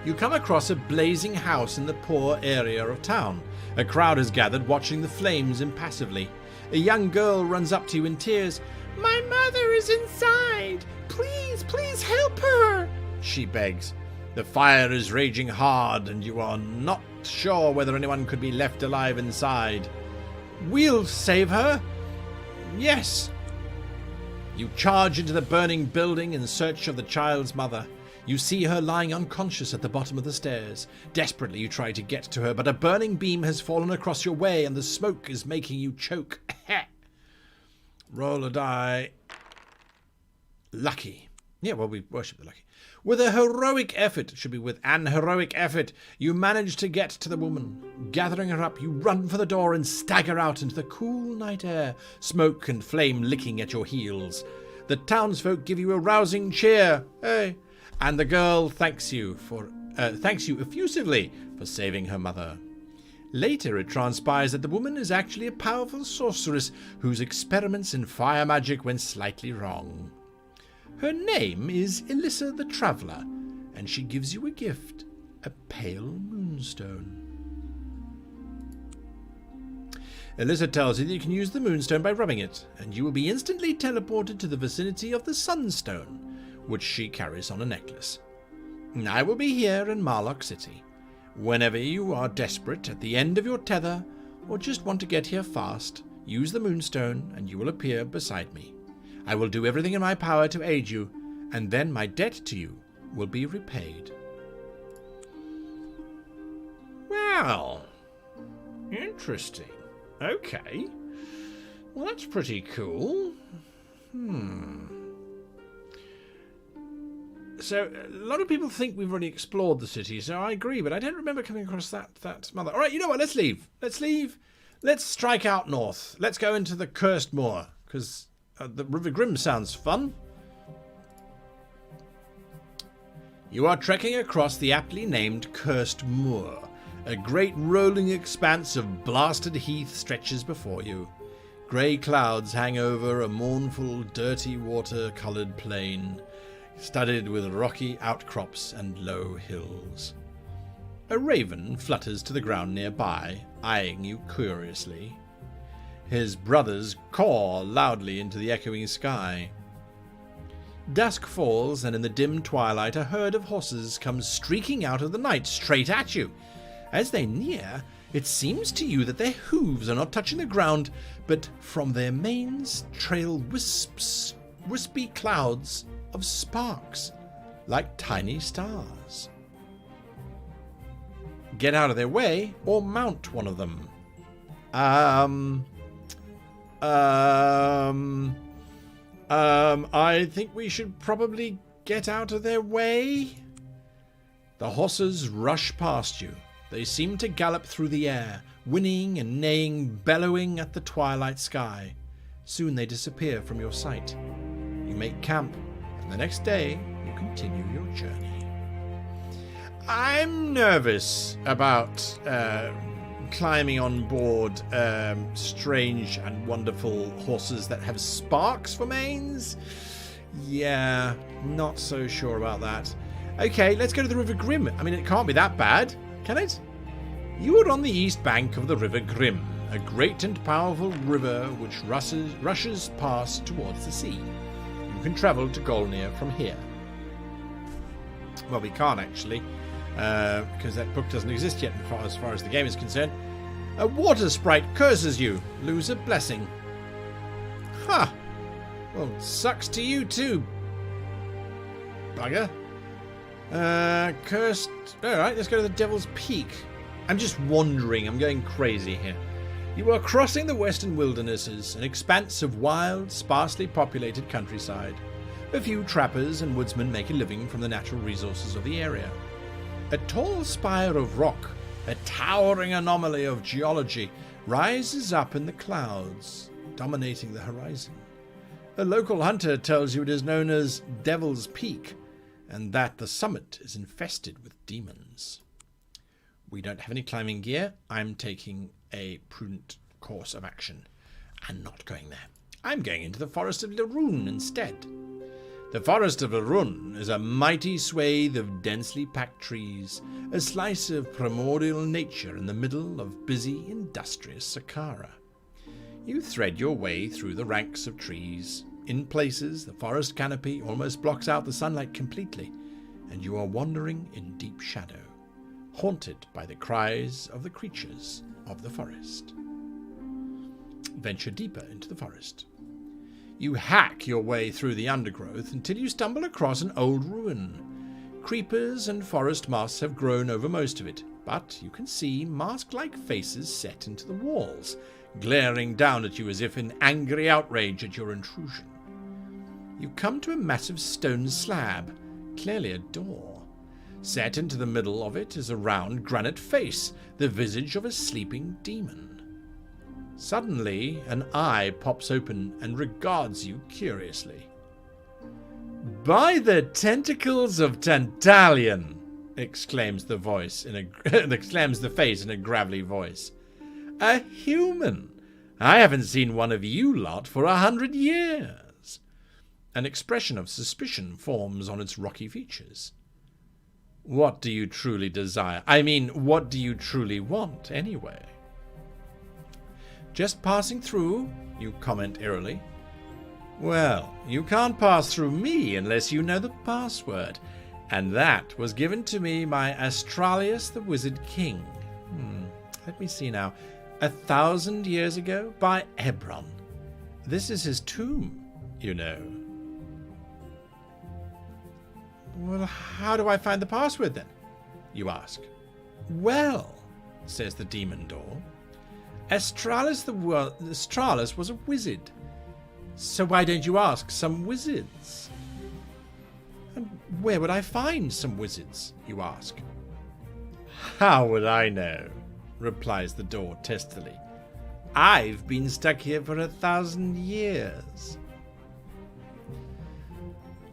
You come across a blazing house in the poor area of town. A crowd has gathered, watching the flames impassively. A young girl runs up to you in tears. "My mother is inside! Please help her!" she begs. The fire is raging hard, and you are not sure whether anyone could be left alive inside. "We'll save her!" "Yes!" You charge into the burning building in search of the child's mother. You see her lying unconscious at the bottom of the stairs. Desperately you try to get to her, but a burning beam has fallen across your way and the smoke is making you choke. Roll a die. Lucky. Yeah, well, we worship the lucky. With a heroic effort, it should be with an heroic effort, you manage to get to the woman. Gathering her up, you run for the door and stagger out into the cool night air, smoke and flame licking at your heels. The townsfolk give you a rousing cheer. Hey. And the girl thanks you effusively for saving her mother. Later it transpires that the woman is actually a powerful sorceress whose experiments in fire magic went slightly wrong. Her name is Elissa the Traveller, and she gives you a gift, a pale moonstone. Elissa tells you that you can use the moonstone by rubbing it, and you will be instantly teleported to the vicinity of the sunstone, which she carries on a necklace. I will be here in Marlock City. Whenever you are desperate at the end of your tether, or just want to get here fast, use the Moonstone and you will appear beside me. I will do everything in my power to aid you, and then my debt to you will be repaid. Well, interesting. Okay. Well, that's pretty cool. So, a lot of people think we've already explored the city, so I agree, but I don't remember coming across that mother. All right, you know what? Let's leave. Let's strike out north. Let's go into the Cursed Moor, because the River Grim sounds fun. You are trekking across the aptly named Cursed Moor. A great rolling expanse of blasted heath stretches before you. Grey clouds hang over a mournful, dirty, water-coloured plain, studded with rocky outcrops and low hills. A raven flutters to the ground nearby, eyeing you curiously. His brothers caw loudly into the echoing sky. Dusk falls, and in the dim twilight a herd of horses comes streaking out of the night straight at you. As they near, it seems to you that their hooves are not touching the ground, but from their manes trail wispy clouds of sparks, like tiny stars. Get out of their way, or mount one of them. I think we should probably get out of their way. The horses rush past you. They seem to gallop through the air, whinnying and neighing, bellowing at the twilight sky. Soon they disappear from your sight. You make camp, and the next day you continue your journey. I'm nervous about climbing on board strange and wonderful horses that have sparks for manes. Yeah, not so sure about that. Okay, let's go to the River Grim. I mean, it can't be that bad, can it? You are on the east bank of the River Grim, a great and powerful river which rushes past towards the sea. You can travel to Golnir from here. Well, we can't actually, because that book doesn't exist yet as far as the game is concerned. A water sprite curses you. Lose a blessing. Huh. Well, sucks to you too, bugger. Cursed... Alright, let's go to the Devil's Peak. I'm just wandering. I'm going crazy here. You are crossing the western wildernesses, an expanse of wild, sparsely populated countryside. A few trappers and woodsmen make a living from the natural resources of the area. A tall spire of rock, a towering anomaly of geology, rises up in the clouds, dominating the horizon. A local hunter tells you it is known as Devil's Peak, and that the summit is infested with demons. We don't have any climbing gear. I'm taking a prudent course of action and not going there. I'm going into the Forest of Laroon instead. The Forest of Laroon is a mighty swathe of densely packed trees, a slice of primordial nature in the middle of busy, industrious Saqqara. You thread your way through the ranks of trees. In places, the forest canopy almost blocks out the sunlight completely, and you are wandering in deep shadow, haunted by the cries of the creatures of the forest. Venture deeper into the forest. You hack your way through the undergrowth until you stumble across an old ruin. Creepers and forest moss have grown over most of it, but you can see mask-like faces set into the walls, glaring down at you as if in angry outrage at your intrusion. You come to a massive stone slab, clearly a door. Set into the middle of it is a round granite face, the visage of a sleeping demon. Suddenly, an eye pops open and regards you curiously. "By the tentacles of Tantalion!" exclaims the face in a gravelly voice. "A human! I haven't seen one of you lot for 100 years." An expression of suspicion forms on its rocky features. "What do you truly desire? I mean, what do you truly want, anyway?" "Just passing through," you comment eerily. "Well, you can't pass through me unless you know the password. And that was given to me by Astralius the Wizard King. Let me see now. 1,000 years ago by Ebron. This is his tomb, you know. Well, how do I find the password then? You ask. Well, says the demon door, Astralis was a wizard. So why don't you ask some wizards? And where would I find some wizards, you ask? How would I know? Replies the door testily. I've been stuck here for 1,000 years.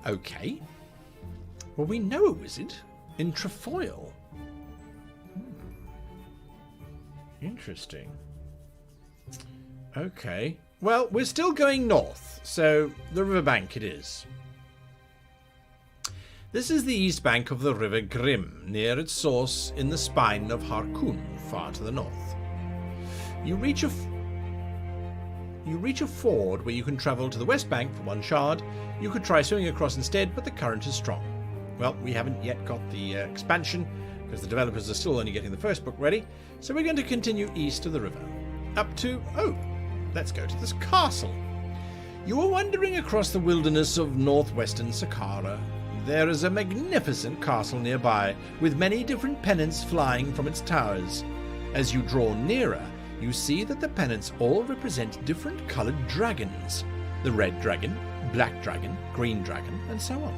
Okay. Well, we know a wizard in Trefoil. Interesting. Okay. Well, we're still going north, so the riverbank it is. This is the east bank of the River Grim, near its source in the spine of Harkun, far to the north. You reach a ford where you can travel to the west bank for 1 shard. You could try swimming across instead, but the current is strong. Well, we haven't yet got the expansion, because the developers are still only getting the first book ready, so we're going to continue east of the river. Up to... let's go to this castle. You are wandering across the wilderness of northwestern Saqqara. There is a magnificent castle nearby, with many different pennants flying from its towers. As you draw nearer, you see that the pennants all represent different coloured dragons. The red dragon, black dragon, green dragon, and so on.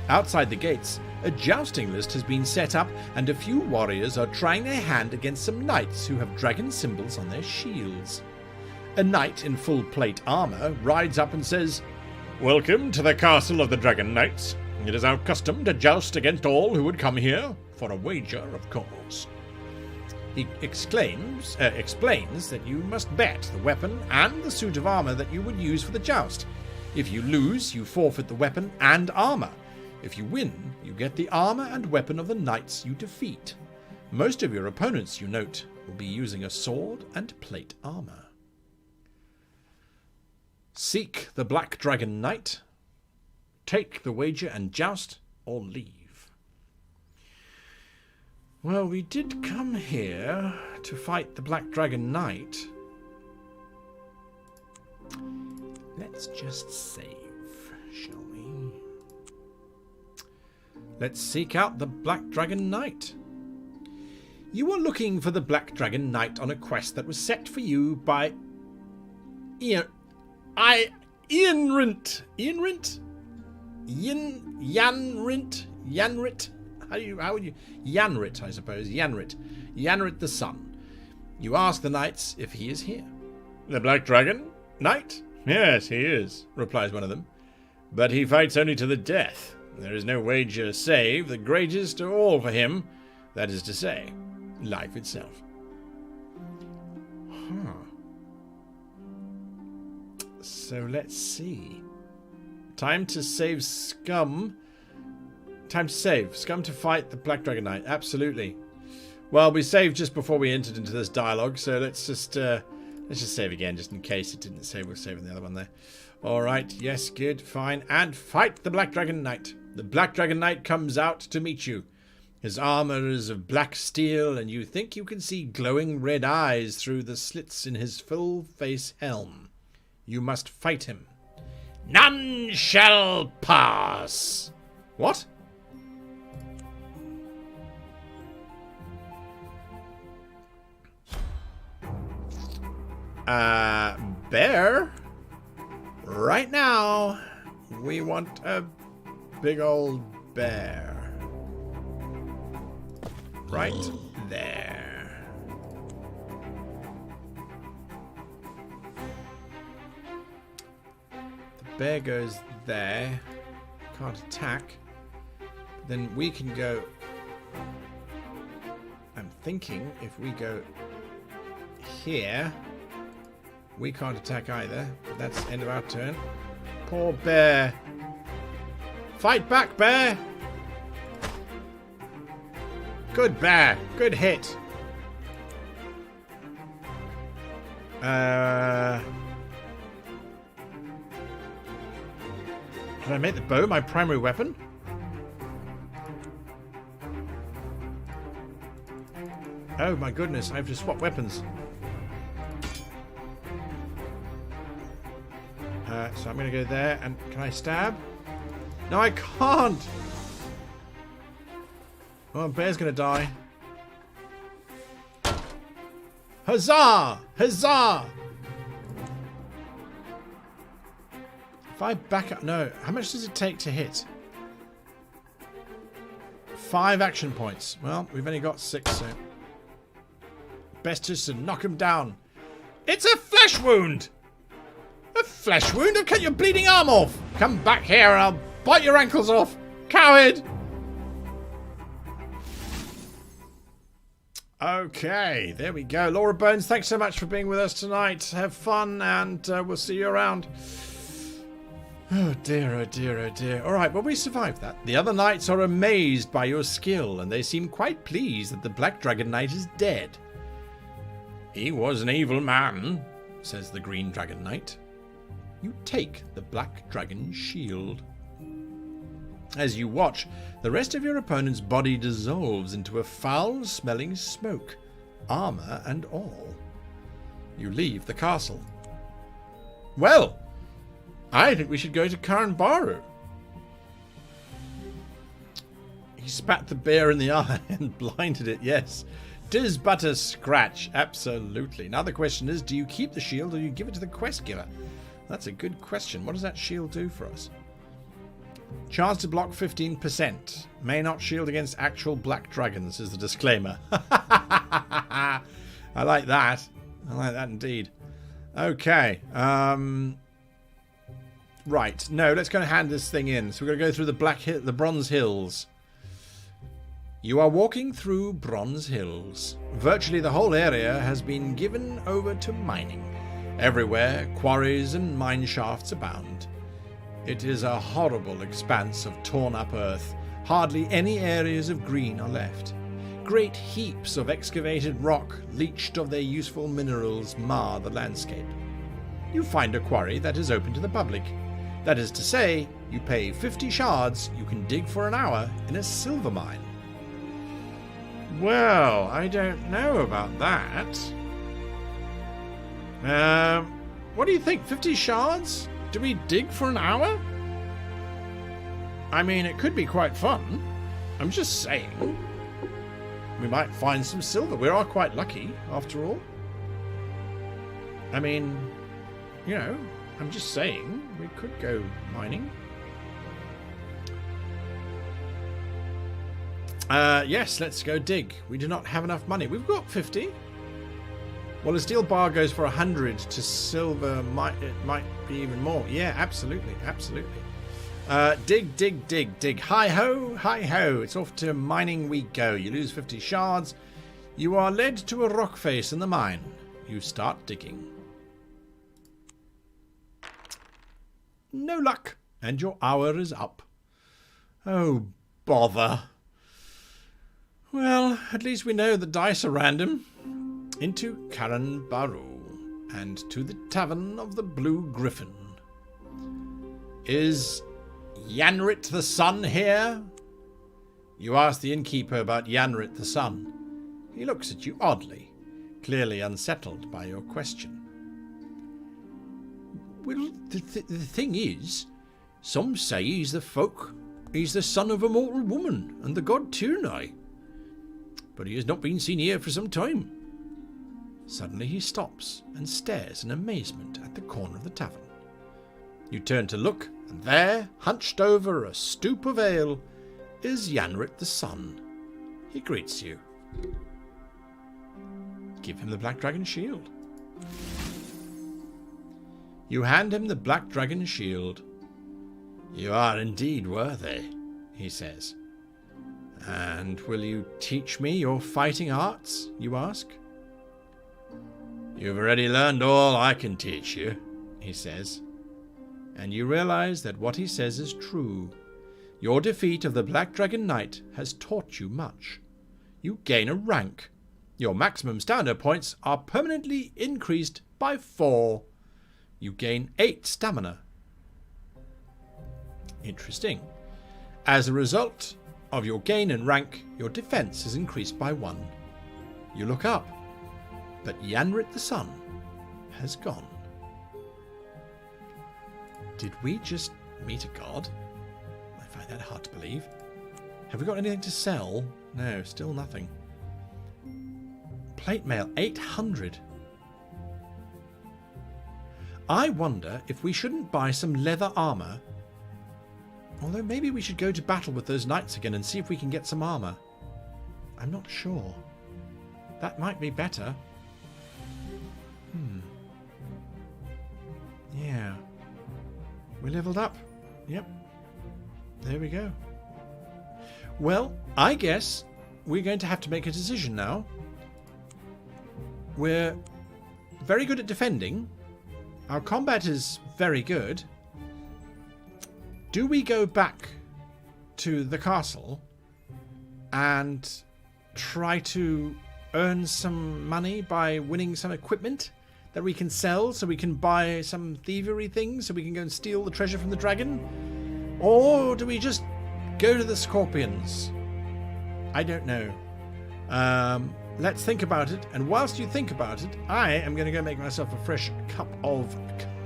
Outside the gates, a jousting list has been set up, and a few warriors are trying their hand against some knights who have dragon symbols on their shields. A knight in full plate armour rides up and says, "Welcome to the castle of the Dragon Knights. It is our custom to joust against all who would come here, for a wager, of course." He explains that you must bet the weapon and the suit of armour that you would use for the joust. If you lose, you forfeit the weapon and armour. If you win, you get the armour and weapon of the knights you defeat. Most of your opponents, you note, will be using a sword and plate armour. Seek the Black Dragon Knight. Take the wager and joust, or leave. Well, we did come here to fight the Black Dragon Knight. Let's just save, shall we? Let's seek out the Black Dragon Knight. You are looking for the Black Dragon Knight on a quest that was set for you by Ianrint. Yanrit. How would you? Yanrit, I suppose. Yanrit the Sun. You ask the knights if he is here. The Black Dragon Knight? Yes, he is, replies one of them. But he fights only to the death. There is no wager save the greatest of all for him. That is to say, life itself. So let's see. Time to save Scum. Time to save. Scum to fight the Black Dragon Knight. Absolutely. Well, we saved just before we entered into this dialogue, so let's just save again, just in case it didn't save. We're saving the other one there. All right. Yes, good. Fine. And fight the Black Dragon Knight. The Black Dragon Knight comes out to meet you. His armor is of black steel, and you think you can see glowing red eyes through the slits in his full-face helm. You must fight him. None shall pass. What? Bear? Right now, we want a big old bear. Right there. The bear goes there. Can't attack. Then we can go... I'm thinking if we go here, we can't attack either. But that's the end of our turn. Poor bear. Fight back, bear! Good bear. Good hit. Did I make the bow my primary weapon? Oh my goodness, I have to swap weapons. So I'm going to go there, and can I stab? No, I can't! Oh, bear's going to die. Huzzah! Huzzah! If I back up... No, how much does it take to hit? 5 action points. Well, we've only got 6, so... Best just to knock him down. It's a flesh wound! A flesh wound? I'll cut your bleeding arm off! Come back here and I'll bite your ankles off! Coward! Okay, there we go. Laura Bones, thanks so much for being with us tonight. Have fun, and we'll see you around. Oh dear, oh dear, oh dear. Alright, well, we survived that. The other knights are amazed by your skill, and they seem quite pleased that the Black Dragon Knight is dead. He was an evil man, says the Green Dragon Knight. You take the Black Dragon's shield. As you watch, the rest of your opponent's body dissolves into a foul-smelling smoke, armor and all. You leave the castle. Well, I think we should go to Karenbaru. He spat the bear in the eye and blinded it, yes. 'Tis but a scratch, absolutely. Now the question is, do you keep the shield or do you give it to the quest giver? That's a good question. What does that shield do for us? Chance to block 15%. May not shield against actual black dragons is the disclaimer. I like that. I like that indeed. Okay. Right. No, let's go and hand this thing in. So we're going to go through the Bronze Hills. You are walking through Bronze Hills. Virtually the whole area has been given over to mining. Everywhere, quarries and mine shafts abound. It is a horrible expanse of torn-up earth. Hardly any areas of green are left. Great heaps of excavated rock, leached of their useful minerals, mar the landscape. You find a quarry that is open to the public. That is to say, you pay 50 shards, you can dig for an hour in a silver mine. Well, I don't know about that. What do you think? 50 shards? Do we dig for an hour? I mean, it could be quite fun. I'm just saying. We might find some silver. We are quite lucky, after all. I mean, you know, I'm just saying. We could go mining. Yes, let's go dig. We do not have enough money. We've got 50. Well, a steel bar goes for 100 to silver. It might be even more. Yeah, absolutely, absolutely. Dig, dig, dig, dig. Hi-ho, hi-ho. It's off to mining we go. You lose 50 shards. You are led to a rock face in the mine. You start digging. No luck. And your hour is up. Oh, bother. Well, at least we know the dice are random. Into Karenbaru, and to the Tavern of the Blue Griffin. Is Yanrit the Sun here? You ask the innkeeper about Yanrit the Sun. He looks at you oddly, clearly unsettled by your question. Well, the thing is, some say he's the son of a mortal woman and the god Tierney. But he has not been seen here for some time. Suddenly he stops and stares in amazement at the corner of the tavern. You turn to look, and there, hunched over a stoop of ale, is Yanrit the Sun. He greets you. Give him the Black Dragon Shield. You hand him the Black Dragon Shield. You are indeed worthy, he says. And will you teach me your fighting arts, you ask? You've already learned all I can teach you, he says. And you realize that what he says is true. Your defeat of the Black Dragon Knight has taught you much. You gain a rank. Your maximum stamina points are permanently increased by 4. You gain 8 stamina. Interesting. As a result of your gain in rank, your defense is increased by 1. You look up, but Yanrit the sun has gone. Did we just meet a god? I find that hard to believe. Have we got anything to sell? No, still nothing. Plate mail, 800. I wonder if we shouldn't buy some leather armour. Although maybe we should go to battle with those knights again and see if we can get some armour. I'm not sure. That might be better. Yeah. We leveled up. Yep. There we go. Well, I guess we're going to have to make a decision now. We're very good at defending. Our combat is very good. Do we go back to the castle and try to earn some money by winning some equipment that we can sell so we can buy some thievery things so we can go and steal the treasure from the dragon? Or do we just go to the scorpions? I don't know. Let's think about it. And whilst you think about it, I am going to go make myself a fresh cup of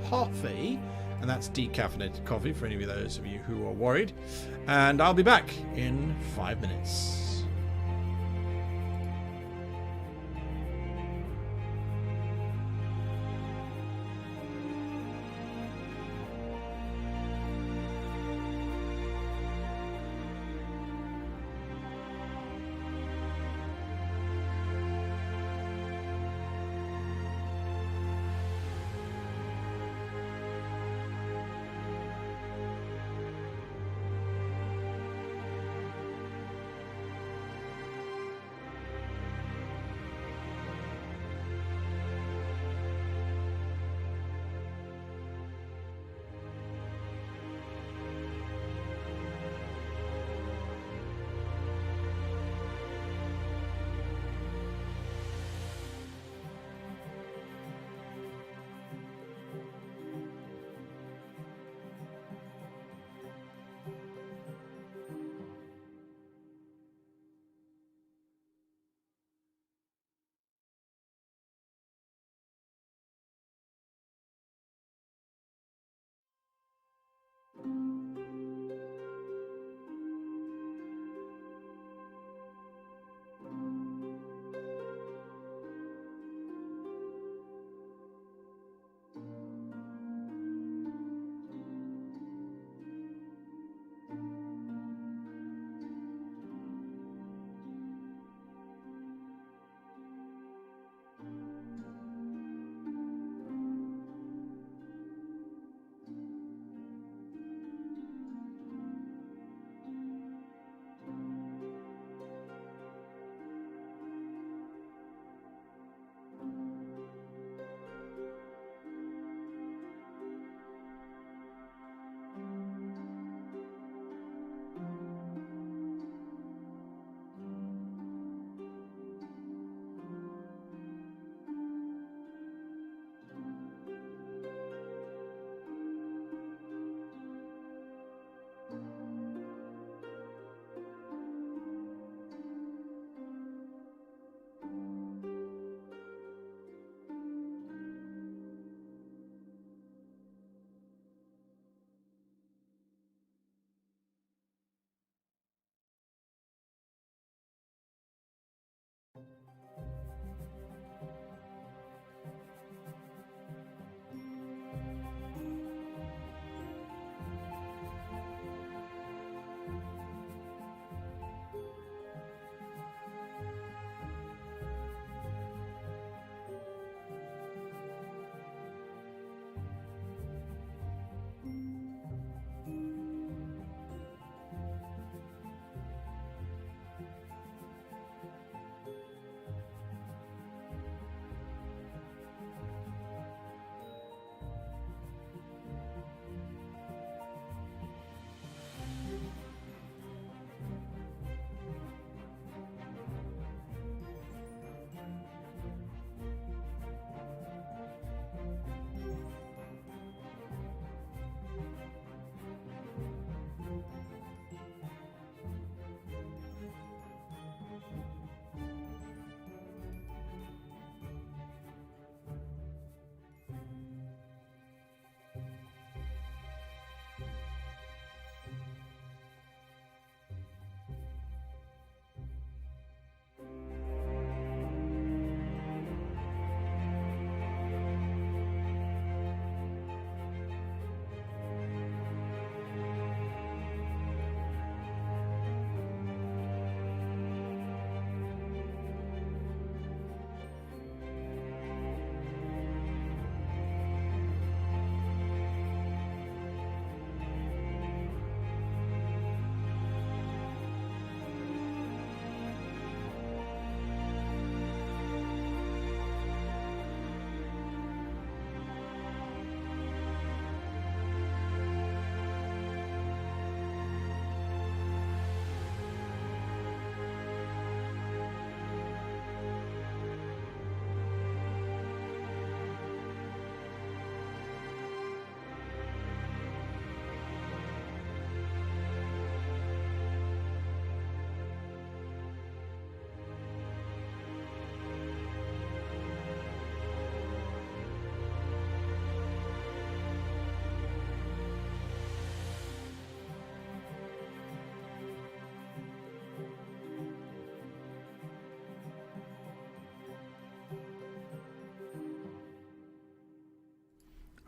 coffee. And that's decaffeinated coffee for any of those of you who are worried. And I'll be back in 5 minutes.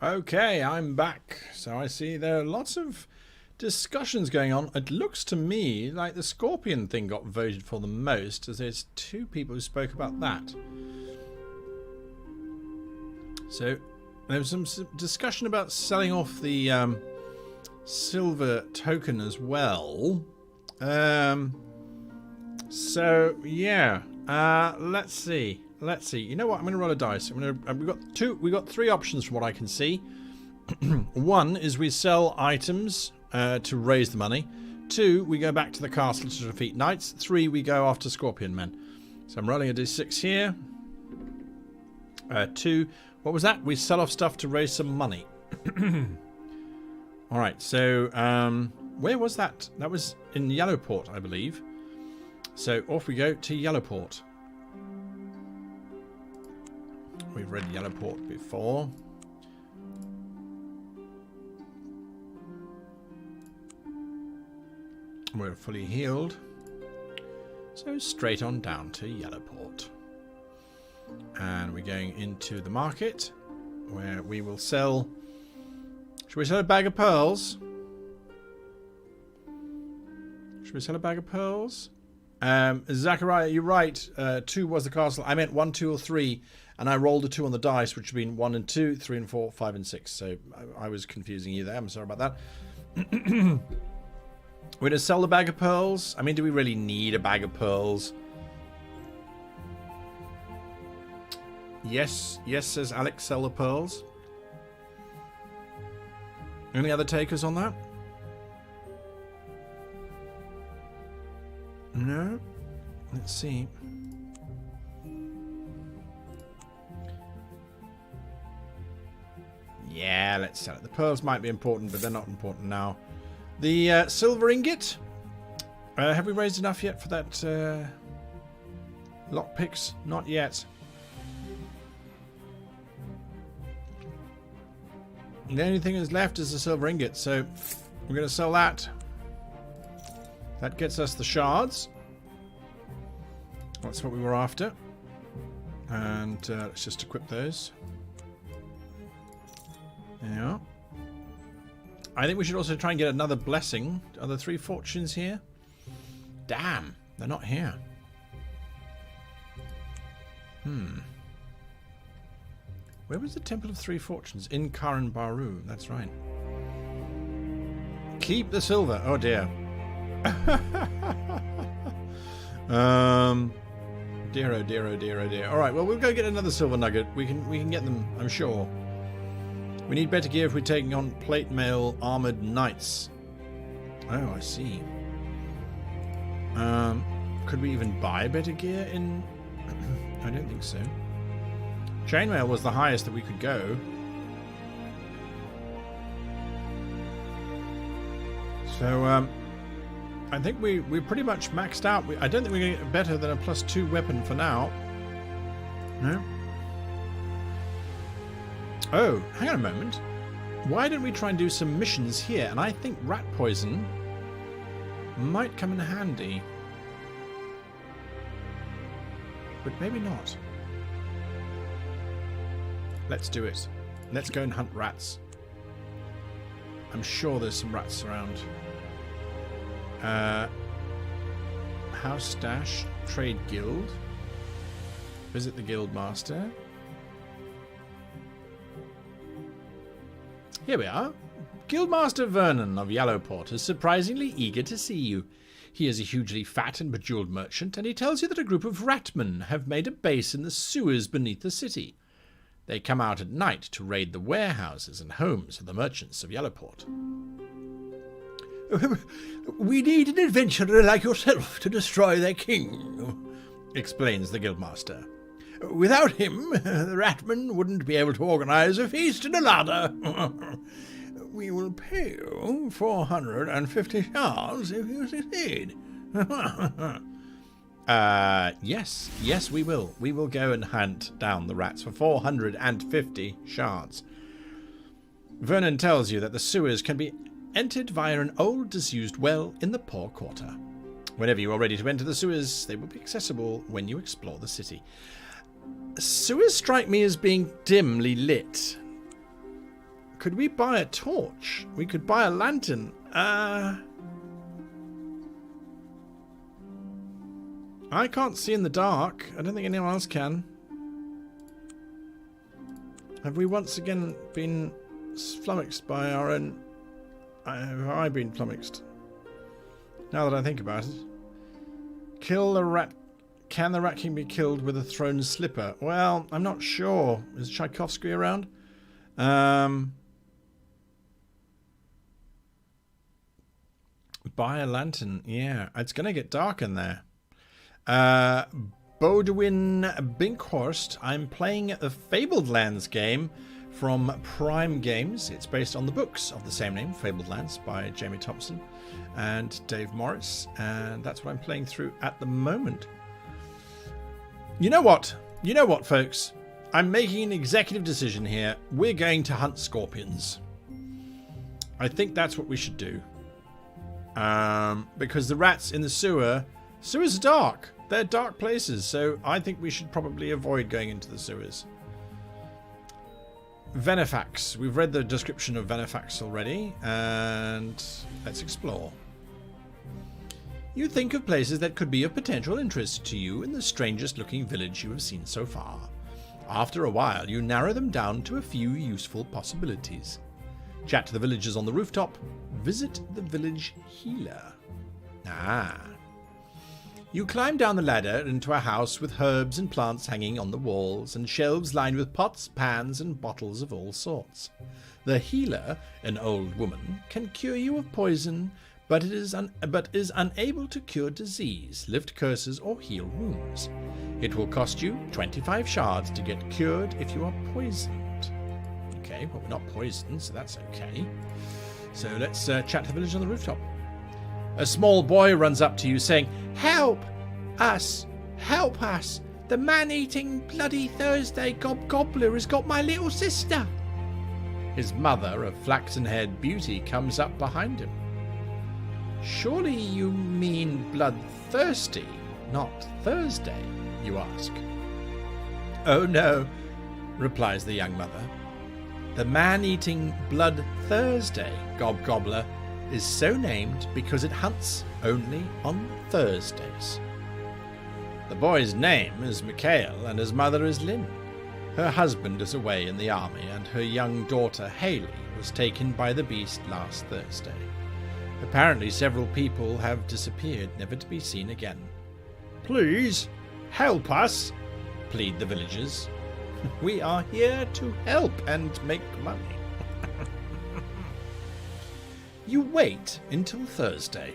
Okay, I'm back. So I see there are lots of discussions going on. It looks to me like the scorpion thing got voted for the most, as there's 2 people who spoke about that. So there was some discussion about selling off the silver token as well. So yeah, let's see. You know what? I'm going to roll a dice. We got 3 options from what I can see. One is we sell items to raise the money. 2, we go back to the castle to defeat knights. 3, we go after scorpion men. So I'm rolling a d6 here. 2. What was that? We sell off stuff to raise some money. All right. So where was that? That was in Yellowport, I believe. So off we go to Yellowport. We've read Yellowport before. We're fully healed. So straight on down to Yellowport. And we're going into the market where we will sell... Should we sell a bag of pearls? Should we sell a bag of pearls? Zachariah, you're right. 2 was the castle. I meant 1, 2, or 3. And I rolled a 2 on the dice, which would have been 1 and 2, 3 and 4, 5 and 6. So I was confusing you there. I'm sorry about that. We're going to sell the bag of pearls. I mean, do we really need a bag of pearls? Yes, says Alex, sell the pearls. Any other takers on that? No? Let's see. Yeah, let's sell it. The pearls might be important, but they're not important now. The silver ingot. Have we raised enough yet for that lockpicks? Not yet. The only thing that's left is the silver ingot, so we're going to sell that. That gets us the shards. That's what we were after. And let's just equip those. Yeah. I think we should also try and get another blessing. Are there 3 fortunes here? Damn, they're not here. Where was the Temple of 3 Fortunes? In Karenbaru, that's right. Keep the silver. Oh dear. Dear, oh dear, oh dear, oh dear. Alright, well, we'll go get another silver nugget. We can get them, I'm sure. We need better gear if we're taking on plate mail armored knights. Oh, I see. Could we even buy better gear in... I don't think so. Chainmail was the highest that we could go. So, I think we're pretty much maxed out. I don't think we're going to get better than a +2 weapon for now. No? Oh, hang on a moment. Why don't we try and do some missions here? And I think rat poison might come in handy. But maybe not. Let's do it. Let's go and hunt rats. I'm sure there's some rats around. House Stash, Trade Guild. Visit the Guild Master. Here we are. Guildmaster Vernon of Yellowport is surprisingly eager to see you. He is a hugely fat and bejeweled merchant, and he tells you that a group of ratmen have made a base in the sewers beneath the city. They come out at night to raid the warehouses and homes of the merchants of Yellowport. We need an adventurer like yourself to destroy their king, explains the Guildmaster. Without him, the ratmen wouldn't be able to organize a feast and a larder. We will pay you 450 shards if you succeed. Yes, we will. We will go and hunt down the rats for 450 shards. Vernon tells you that the sewers can be entered via an old disused well in the Poor Quarter. Whenever you are ready to enter the sewers, they will be accessible when you explore the city. Sewers strike me as being dimly lit. Could we buy a torch? We could buy a lantern. I can't see in the dark. I don't think anyone else can. Have we once again been flummoxed by our own... Have I been flummoxed? Now that I think about it. Kill the rat... Can the Rat King be killed with a thrown slipper? Well, I'm not sure. Is Tchaikovsky around? Buy a lantern. Yeah, it's going to get dark in there. Bodwin Binkhorst. I'm playing the Fabled Lands game from Prime Games. It's based on the books of the same name, Fabled Lands, by Jamie Thompson and Dave Morris. And that's what I'm playing through at the moment. You know what? You know what, folks? I'm making an executive decision here. We're going to hunt scorpions. I think that's what we should do. Because the rats in the sewers are dark. They're dark places, so I think we should probably avoid going into the sewers. Venefax. We've read the description of Venefax already, and let's explore. You think of places that could be of potential interest to you in the strangest looking village you have seen so far. After a while, you narrow them down to a few useful possibilities. Chat to the villagers on the rooftop. Visit the village healer. You climb down the ladder into a house with herbs and plants hanging on the walls and shelves lined with pots, pans and bottles of all sorts. The healer, an old woman, can cure you of poison, but is unable to cure disease, lift curses or heal wounds. It will cost you 25 shards to get cured if you are poisoned. Okay, well, we're not poisoned, so that's okay. So let's chat to the village on the rooftop. A small boy runs up to you saying, "Help us! Help us! The man-eating bloody Thursday gobbler has got my little sister!" His mother, a flaxen-haired beauty, comes up behind him. "Surely you mean bloodthirsty, not Thursday?" you ask. "Oh no," replies the young mother. "The man-eating Blood Thursday gobbler is so named because it hunts only on Thursdays." The boy's name is Mikhail and his mother is Lynn. Her husband is away in the army and her young daughter Haley was taken by the beast last Thursday. Apparently several people have disappeared, never to be seen again. "Please, help us," plead the villagers. "We are here to help and make money." You wait until Thursday.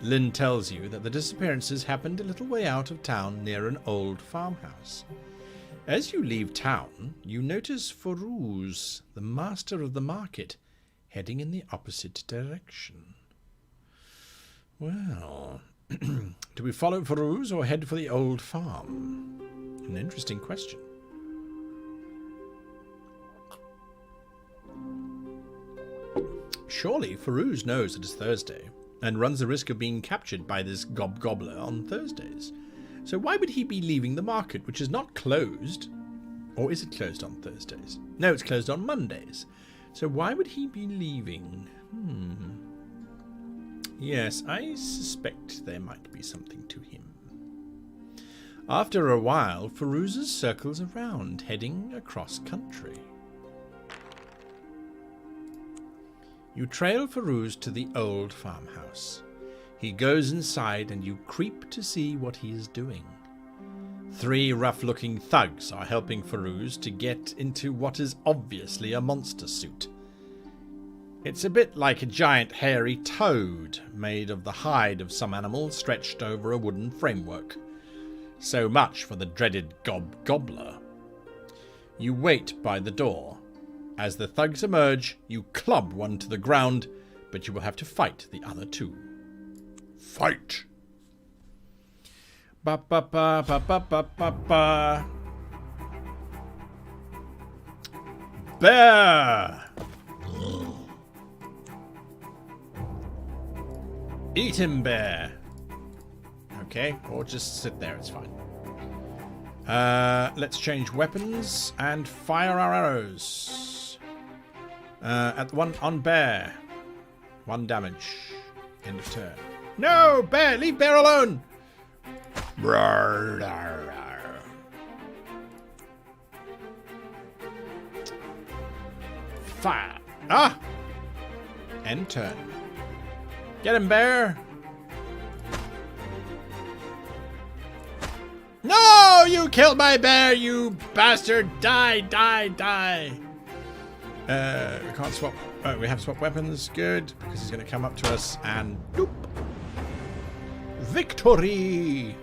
Lynn tells you that the disappearances happened a little way out of town near an old farmhouse. As you leave town, you notice Furuz, the master of the market, heading in the opposite direction. Well, do we follow Furuz or head for the old farm? An interesting question. Surely Furuz knows it is Thursday and runs the risk of being captured by this gobbler on Thursdays. So why would he be leaving the market, which is not closed? Or is it closed on Thursdays? No, it's closed on Mondays. So why would he be leaving? Yes, I suspect there might be something to him. After a while, Furuz circles around, heading across country. You trail Furuz to the old farmhouse. He goes inside and you creep to see what he is doing. 3 rough-looking thugs are helping Furuz to get into what is obviously a monster suit. It's a bit like a giant hairy toad made of the hide of some animal stretched over a wooden framework. So much for the dreaded gobbler. You wait by the door. As the thugs emerge, you club one to the ground, but you will have to fight the other 2. Fight! Ba ba ba ba ba ba ba ba. Bear! Eat him, bear! Okay, or just sit there, it's fine. Let's change weapons and fire our arrows. At one on bear. 1 damage. End of turn. No! Bear! Leave bear alone! Fire! Ah! End turn. Get him, bear! No! You killed my bear, you bastard! Die, die, die! We can't swap. Oh, we have swap weapons. Good, because he's going to come up to us and doop. Victory!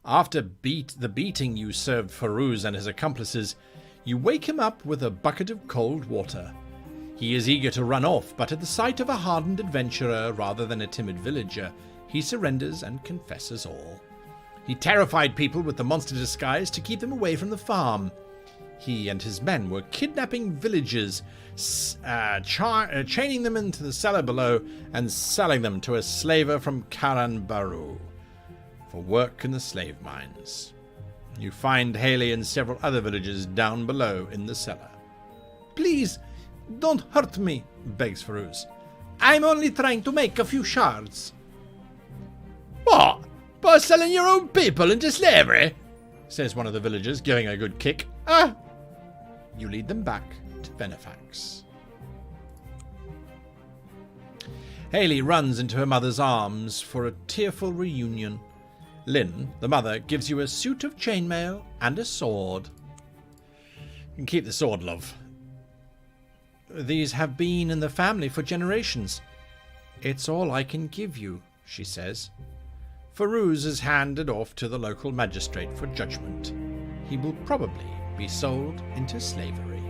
After the beating you served Farouz and his accomplices, you wake him up with a bucket of cold water. He is eager to run off, but at the sight of a hardened adventurer rather than a timid villager, he surrenders and confesses all. He terrified people with the monster disguise to keep them away from the farm. He and his men were kidnapping villagers, chaining them into the cellar below and selling them to a slaver from Karenbaru for work in the slave mines. You find Haley and several other villagers down below in the cellar. "Please, don't hurt me," begs Farouz. "I'm only trying to make a few shards." "What? By selling your own people into slavery?" says one of the villagers, giving a good kick. "Ah!" You lead them back to Benefax. Haley runs into her mother's arms for a tearful reunion. Lynn, the mother, gives you a suit of chainmail and a sword. You can keep the sword, love. "These have been in the family for generations. It's all I can give you," she says. Farouz is handed off to the local magistrate for judgment. He will probably be sold into slavery.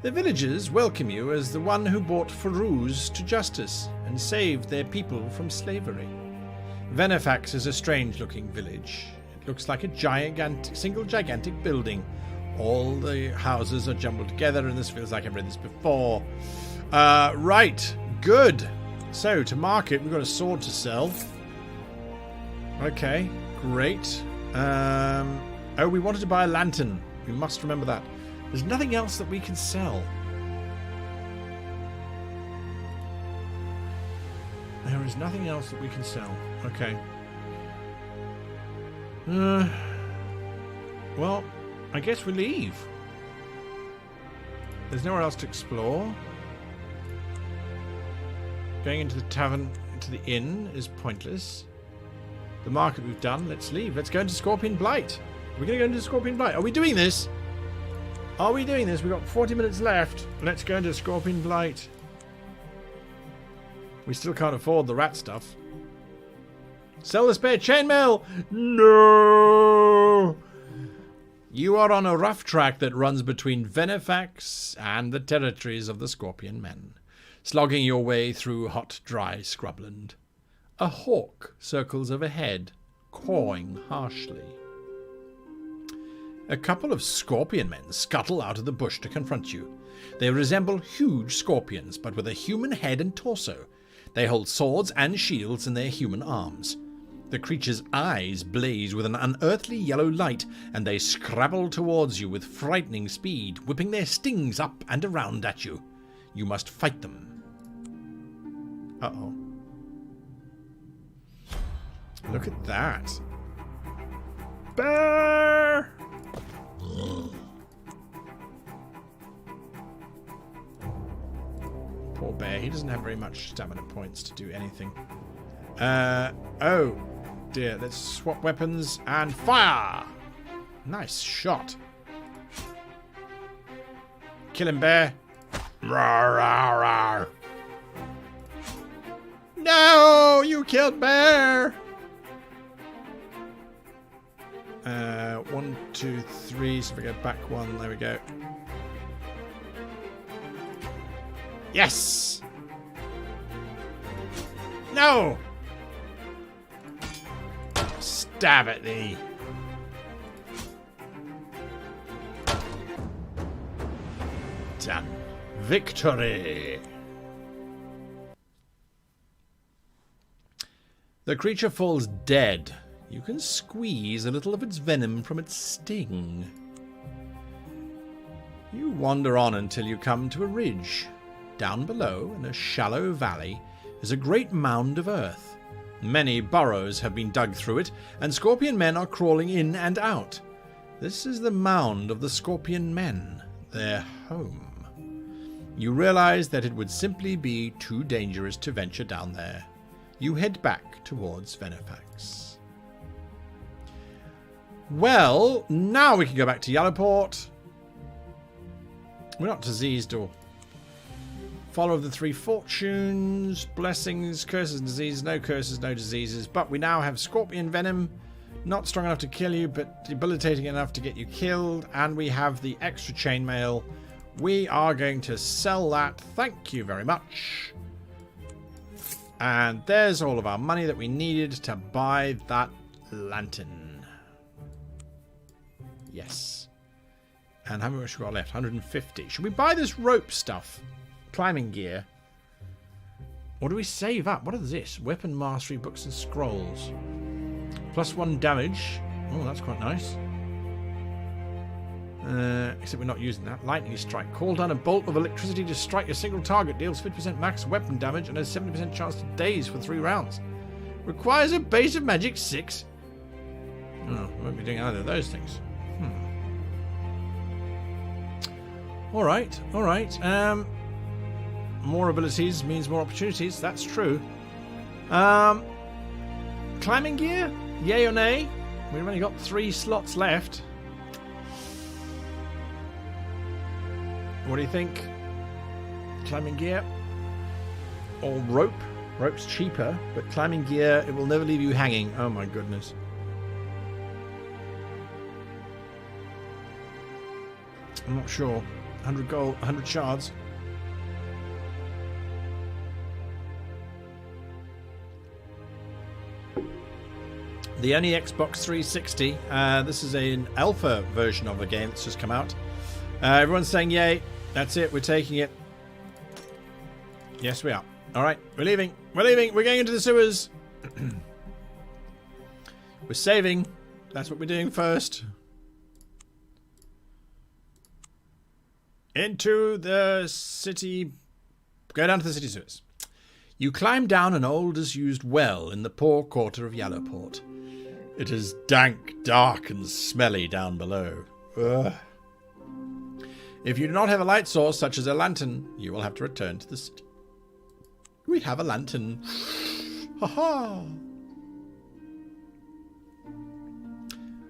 The villagers welcome you as the one who brought Farouz to justice and saved their people from slavery. Benefax is a strange-looking village. It looks like a single gigantic building. All the houses are jumbled together, and this feels like I've read this before. Right, good. So, to market, we've got a sword to sell. Okay, great. Oh, we wanted to buy a lantern. We must remember that. There's nothing else that we can sell. There is nothing else that we can sell. Okay. Well, I guess we leave. There's nowhere else to explore. Going into the tavern, into the inn, is pointless. The market we've done. Let's leave. Let's go into Scorpion Blight. We're going to go into Scorpion Blight. Are we doing this? Are we doing this? We've got 40 minutes left. Let's go into Scorpion Blight. We still can't afford the rat stuff. Sell the spare chainmail! No! You are on a rough track that runs between Benefax and the territories of the Scorpion Men, slogging your way through hot, dry scrubland. A hawk circles overhead, cawing harshly. A couple of scorpion men scuttle out of the bush to confront you. They resemble huge scorpions, but with a human head and torso. They hold swords and shields in their human arms. The creature's eyes blaze with an unearthly yellow light, and they scrabble towards you with frightening speed, whipping their stings up and around at you. You must fight them. Uh-oh. Look at that. Bear! Poor bear. He doesn't have very much stamina points to do anything. Oh dear. Let's swap weapons and fire! Nice shot. Kill him, bear. Rawr, rawr, rawr. No! You killed bear! 1, 2, 3. So if we go back 1, there we go. Yes! No! Stab at thee. Done. Victory! The creature falls dead. you can squeeze a little of its venom from its sting. You wander on until you come to a ridge. Down below, in a shallow valley, is a great mound of earth. Many burrows have been dug through it, and scorpion men are crawling in and out. This is the mound of the scorpion men, their home. You realize that it would simply be too dangerous to venture down there. You head back towards Venefax. Well, now we can go back to Yellowport. We're not diseased or follow the three fortunes, blessings, curses and diseases, no diseases, but we now have scorpion venom, not strong enough to kill you, but debilitating enough to get you killed, and we have the extra chainmail. We are going to sell that, thank you very much. And there's all of our money that we needed to buy that lantern. Yes. And how much we got left? 150. Should we buy this rope stuff? Climbing gear. Or do we save up? What is this? Weapon mastery, books and scrolls. +1 damage. Oh, that's quite nice. Except we're not using that. Lightning strike. Call down a bolt of electricity to strike a single target. Deals 50% max weapon damage and has 70% chance to daze for 3 rounds. Requires a base of magic 6. Oh, we won't be doing either of those things. Alright, alright. More abilities means more opportunities. That's true. Climbing gear? Yay or nay? We've only got 3 slots left. What do you think? Climbing gear? Or rope? Rope's cheaper, but climbing gear, it will never leave you hanging. Oh my goodness. I'm not sure. 100 gold, 100 shards. The only Xbox 360. This is an alpha version of the game that's just come out. Everyone's saying yay. That's it. We're taking it. Yes, we are. All right. We're leaving. We're leaving. We're going into the sewers. We're saving. That's what we're doing first. Into the city. Go down to the city sewers. You climb down an old disused well in the poor quarter of Yellowport. It is dank, dark, and smelly down below. Ugh. If you do not have a light source, such as a lantern, you will have to return to the city. We have a lantern. Ha ha!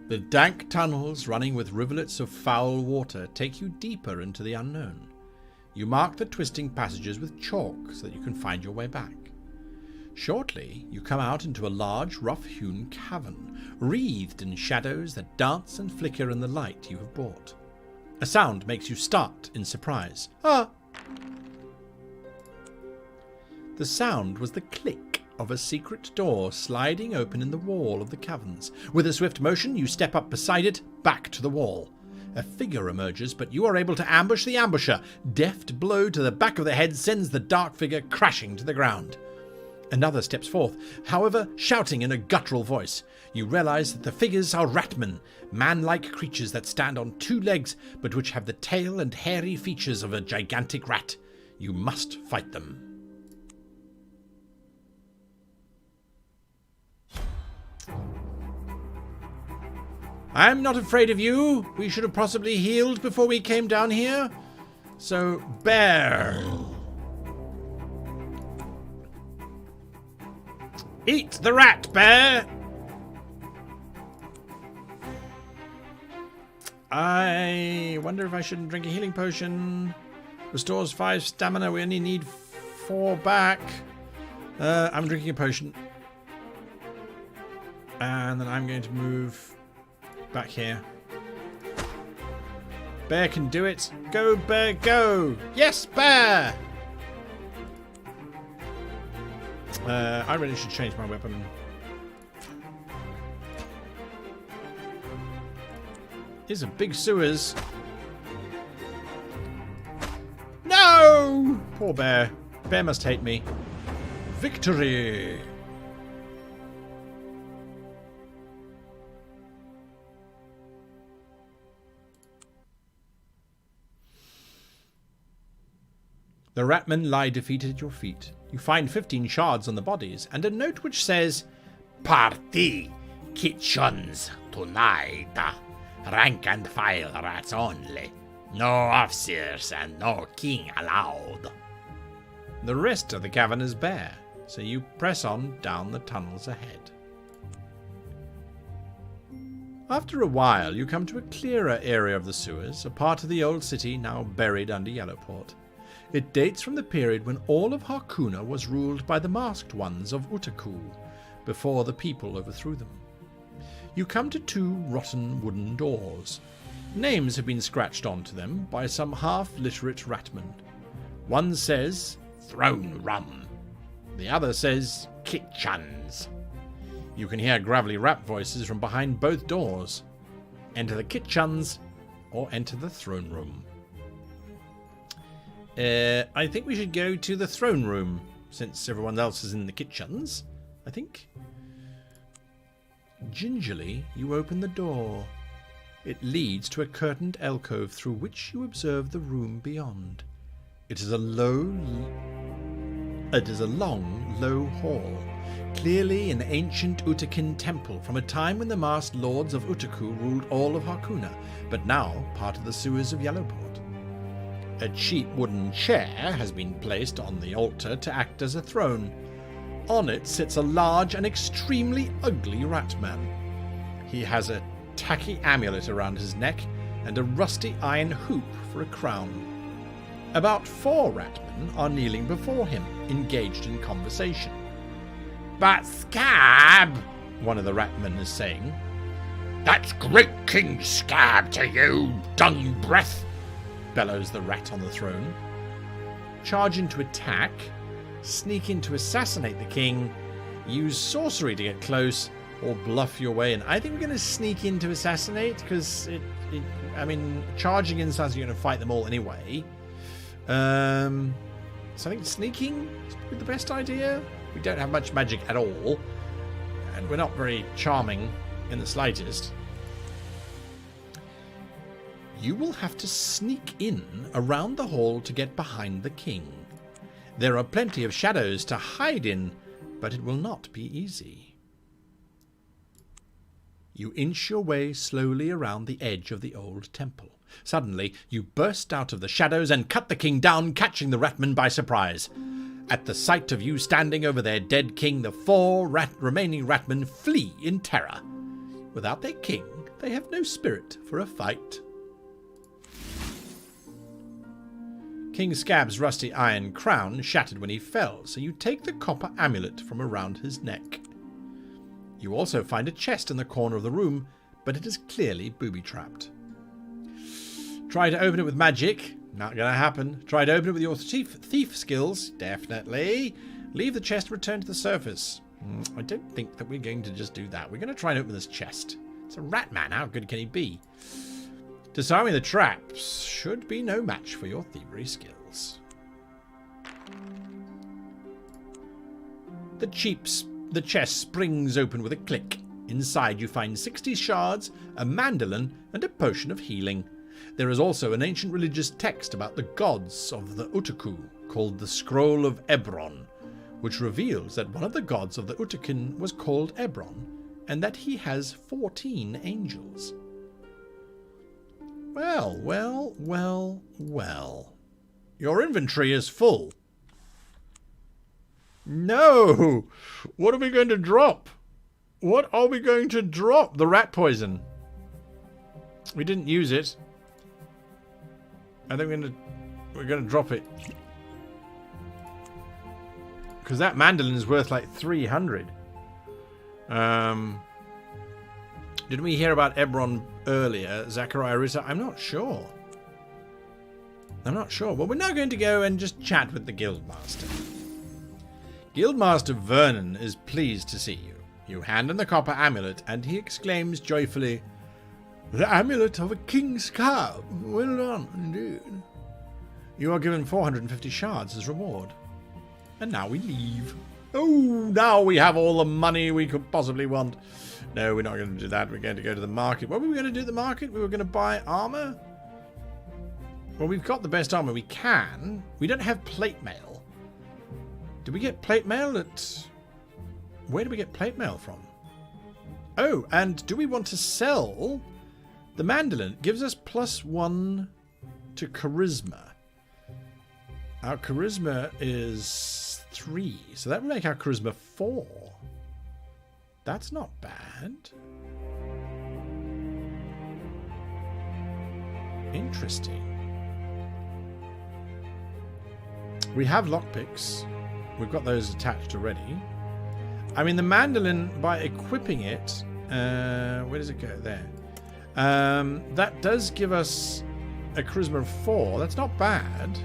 The dank tunnels running with rivulets of foul water take you deeper into the unknown. You mark the twisting passages with chalk so that you can find your way back. Shortly, you come out into a large, rough-hewn cavern, wreathed in shadows that dance and flicker in the light you have brought. A sound makes you start in surprise. Ah! The sound was the click of a secret door sliding open in the wall of the caverns. With a swift motion, you step up beside it, back to the wall. A figure emerges, but you are able to ambush the ambusher. Deft blow to the back of the head sends the dark figure crashing to the ground. Another steps forth, however, shouting in a guttural voice. You realize that the figures are ratmen, man-like creatures that stand on 2 legs, but which have the tail and hairy features of a gigantic rat. You must fight them. I'm not afraid of you. We should have possibly healed before we came down here. So, bear. Eat the rat, bear! I wonder if I shouldn't drink a healing potion. Restores 5 stamina. We only need 4 back. I'm drinking a potion. And then I'm going to move back here. Bear can do it. Go, bear, go! Yes, bear! I really should change my weapon. These are big sewers. No! Poor bear. Bear must hate me. Victory! The ratmen lie defeated at your feet. You find 15 shards on the bodies, and a note which says, Party kitchens tonight. Rank and file rats only. No officers and no king allowed. The rest of the cavern is bare, so you press on down the tunnels ahead. After a while, you come to a clearer area of the sewers, a part of the old city now buried under Yellowport. It dates from the period when all of Harkoona was ruled by the masked ones of Utaku, before the people overthrew them. You come to 2 rotten wooden doors. Names have been scratched onto them by some half-literate ratmen. One says, Throne room. the other says, Kitchens. You can hear gravelly rap voices from behind both doors. Enter the kitchens, or enter the throne room. I think we should go to the throne room, since everyone else is in the kitchens, I think. Gingerly, you open the door. It leads to a curtained alcove through which you observe the room beyond. It is a long, low hall, clearly an ancient Utakin temple from a time when the masked lords of Utaku ruled all of Harkoona, but now part of the sewers of Yellowport. A cheap wooden chair has been placed on the altar to act as a throne. On it sits a large and extremely ugly ratman. He has a tacky amulet around his neck and a rusty iron hoop for a crown. About 4 ratmen are kneeling before him, engaged in conversation. But Scab, One of the ratmen is saying, that's great King Scab to you, dung breath. bellows the rat on the throne. Charge in to attack, sneak in to assassinate the king, use sorcery to get close, or bluff your way in. I think we're going to sneak in to assassinate, because charging in sounds like you're going to fight them all anyway. So I think sneaking is probably the best idea. We don't have much magic at all, and we're not very charming in the slightest. You will have to sneak in around the hall to get behind the king. There are plenty of shadows to hide in, but it will not be easy. You inch your way slowly around the edge of the old temple. Suddenly, you burst out of the shadows and cut the king down, catching the ratmen by surprise. At the sight of you standing over their dead king, the 4 remaining ratmen flee in terror. Without their king, they have no spirit for a fight. King Scab's rusty iron crown shattered when he fell, so you take the copper amulet from around his neck. You also find a chest in the corner of the room, but it is clearly booby-trapped. Try to open it with magic. Not going to happen. Try to open it with your thief skills. Definitely. Leave the chest and return to the surface. I don't think that we're going to just do that. We're going to try and open this chest. It's a rat man. How good can he be? Disarming the traps should be no match for your thievery skills. The chest springs open with a click. Inside you find 60 shards, a mandolin, and a potion of healing. There is also an ancient religious text about the gods of the Utaku, called the Scroll of Ebron, which reveals that one of the gods of the Utakin was called Ebron, and that he has 14 angels. Well. Your inventory is full. No! What are we going to drop? What are we going to drop? The rat poison. We didn't use it. I think we're going to drop it. Because that mandolin is worth like 300. Didn't we hear about Ebron earlier? Zachariah Rita? I'm not sure. Well, we're now going to go and just chat with the Guildmaster. Guildmaster Vernon is pleased to see you. You hand him the copper amulet, and he exclaims joyfully, "The amulet of a King Scab. Well done, indeed." You are given 450 shards as reward. And now we leave. Oh, now we have all the money we could possibly want. No, we're not going to do that. We're going to go to the market. What were we going to do at the market? We were going to buy armor? Well, we've got the best armor we can. We don't have plate mail. Do we get plate mail at... Where do we get plate mail from? Oh, and do we want to sell the mandolin? It gives us +1 to charisma. Our charisma is 3, so that would make our charisma 4. That's not bad. Interesting. We have lockpicks. We've got those attached already. I mean, the mandolin, by equipping it... where does it go? There. That does give us a charisma of 4. That's not bad.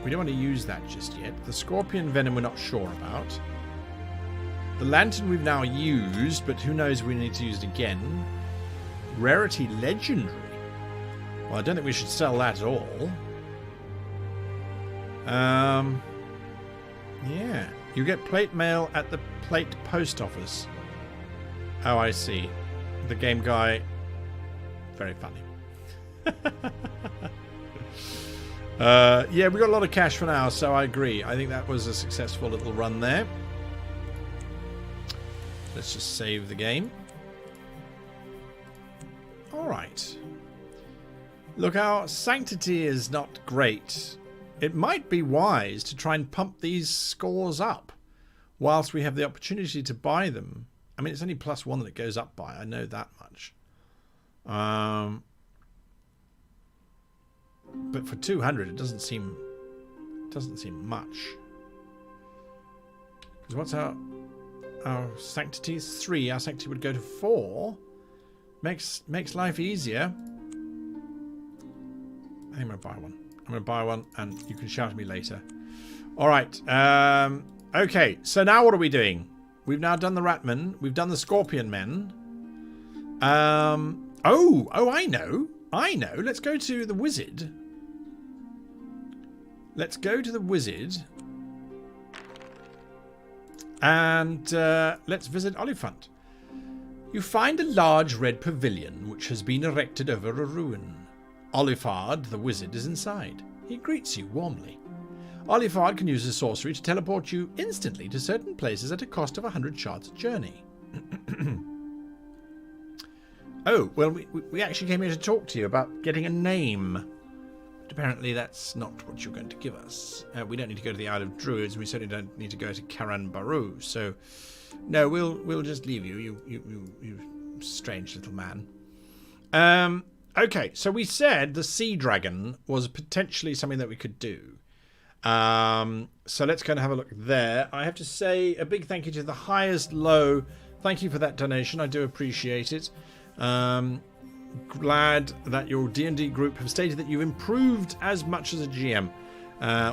We don't want to use that just yet. The scorpion venom we're not sure about. The lantern we've now used, but who knows if we need to use it again. Rarity legendary. Well, I don't think we should sell that at all. Yeah. You get plate mail at the plate post office. Oh, I see. The game guy. Very funny. Yeah, we got a lot of cash for now, so I agree. I think that was a successful little run there. Let's just save the game. Alright. Look, our sanctity is not great. It might be wise to try and pump these scores up whilst we have the opportunity to buy them. I mean, it's only +1 that it goes up by. I know that much. But for 200, it doesn't seem much. Because what's our sanctity is 3. Our sanctity would go to 4. Makes life easier. I think I'm gonna buy one. I'm gonna buy one, and you can shout at me later. All right. Okay. So now what are we doing? We've now done the ratmen. We've done the scorpion men. Oh, I know. Let's go to the wizard. Let's go to the wizard. And let's visit Oliphant. You find a large red pavilion which has been erected over a ruin. Oliphard, the wizard, is inside. He greets you warmly. Oliphard can use his sorcery to teleport you instantly to certain places at a cost of 100 shards a journey. Oh, well, we actually came here to talk to you about getting a name. But apparently that's not what you're going to give us. We don't need to go to the Isle of Druids. We certainly don't need to go to Karenbaru. So, no, we'll just leave you. You strange little man. Okay, so we said the sea dragon was potentially something that we could do. So let's go and have a look there. I have to say a big thank you to the highest low. Thank you for that donation. I do appreciate it. Glad that your D&D group have stated that you've improved as much as a GM.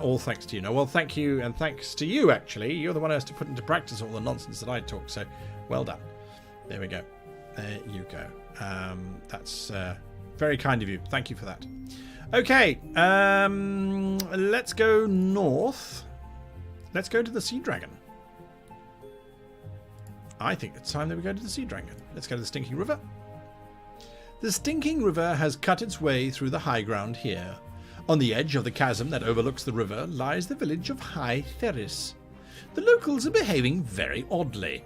All thanks to you. No, well, thank you, and thanks to you, actually. You're the one who has to put into practice all the nonsense that I talk, so well done. There we go. There you go. That's very kind of you. Thank you for that. Okay, let's go north. Let's go to the Sea Dragon. I think it's time that we go to the Sea Dragon. Let's go to the Stinking River. The Stinking River has cut its way through the high ground here. On the edge of the chasm that overlooks the river lies the village of High Theris. The locals are behaving very oddly.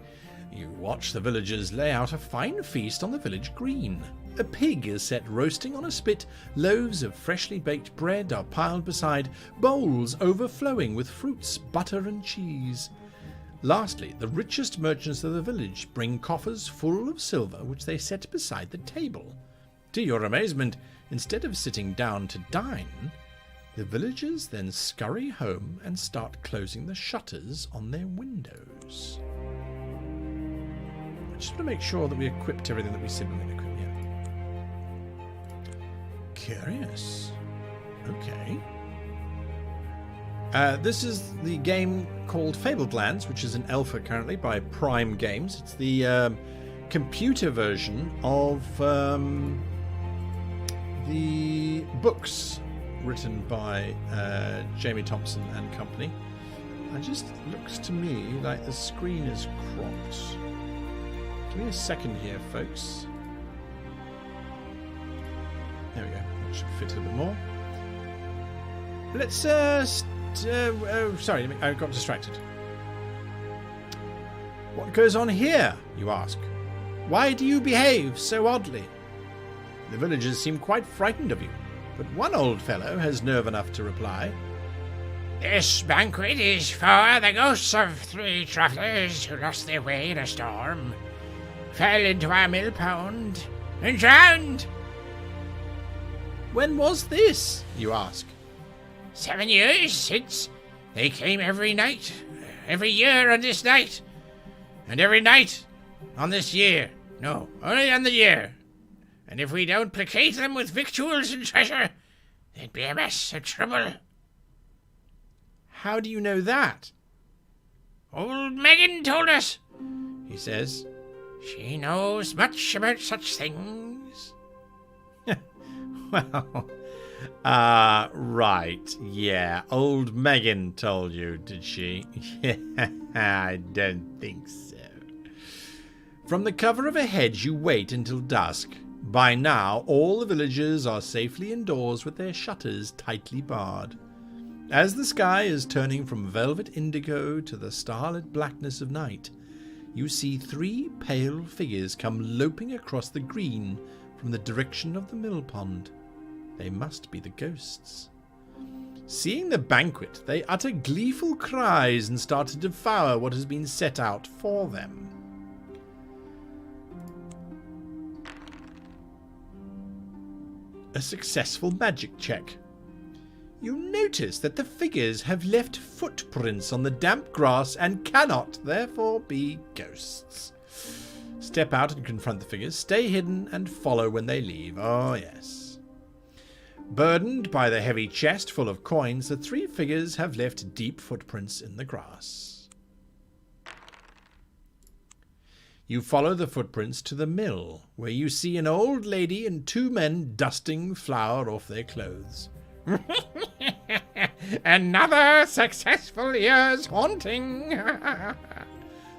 You watch the villagers lay out a fine feast on the village green. A pig is set roasting on a spit, loaves of freshly baked bread are piled beside, bowls overflowing with fruits, butter and cheese. Lastly, the richest merchants of the village bring coffers full of silver which they set beside the table. To your amazement, instead of sitting down to dine, the villagers then scurry home and start closing the shutters on their windows. I just want to make sure that we equipped everything that we said we were going to equip. Curious. Okay. This is the game called Fabled Lands, which is an alpha currently by Prime Games. It's the computer version of the books written by Jamie Thompson and company. It just looks to me like the screen is cropped. Give me a second here, folks. There we go. That should fit a bit more. Let's, sorry, I got distracted. What goes on here, you ask? Why do you behave so oddly? The villagers seem quite frightened of you, but one old fellow has nerve enough to reply. This banquet is for the ghosts of 3 travellers who lost their way in a storm, fell into our mill pond, and drowned. When was this, you ask? 7 years since. They came every night, every year on this night, and every night on this year. No, only on the year. And if we don't placate them with victuals and treasure, there'd be a mess of trouble. How do you know that? Old Megan told us, He says. She knows much about such things. Well, right, yeah. Old Megan told you, did she? Yeah, I don't think so. From the cover of a hedge you wait until dusk. By now, all the villagers are safely indoors with their shutters tightly barred. As the sky is turning from velvet indigo to the starlit blackness of night, you see 3 pale figures come loping across the green from the direction of the mill pond. They must be the ghosts. Seeing the banquet, they utter gleeful cries and start to devour what has been set out for them. A successful magic check. You notice that the figures have left footprints on the damp grass and cannot, therefore, be ghosts. Step out and confront the figures, stay hidden, and follow when they leave. Oh, yes. Burdened by the heavy chest full of coins, the 3 figures have left deep footprints in the grass. You follow the footprints to the mill, where you see an old lady and 2 men dusting flour off their clothes. Another successful year's haunting,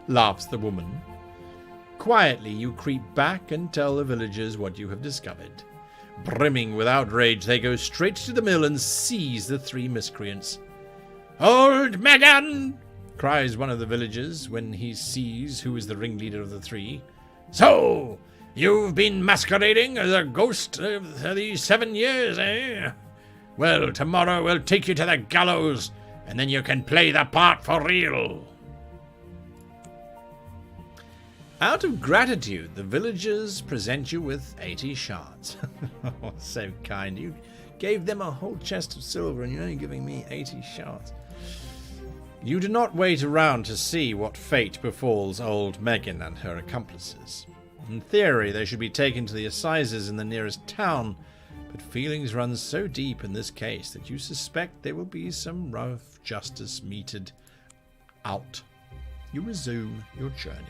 laughs the woman. Quietly you creep back and tell the villagers what you have discovered. Brimming with outrage, they go straight to the mill and seize the 3 miscreants. Old Megan! Cries one of the villagers when he sees who is the ringleader of the 3. So, you've been masquerading as a ghost these 7 years, eh? Well, tomorrow we'll take you to the gallows, and then you can play the part for real. Out of gratitude, the villagers present you with 80 shards. Oh, so kind. You gave them a whole chest of silver, and you're only giving me 80 shards. You do not wait around to see what fate befalls old Megan and her accomplices. In theory, they should be taken to the assizes in the nearest town, but feelings run so deep in this case that you suspect there will be some rough justice meted out. You resume your journey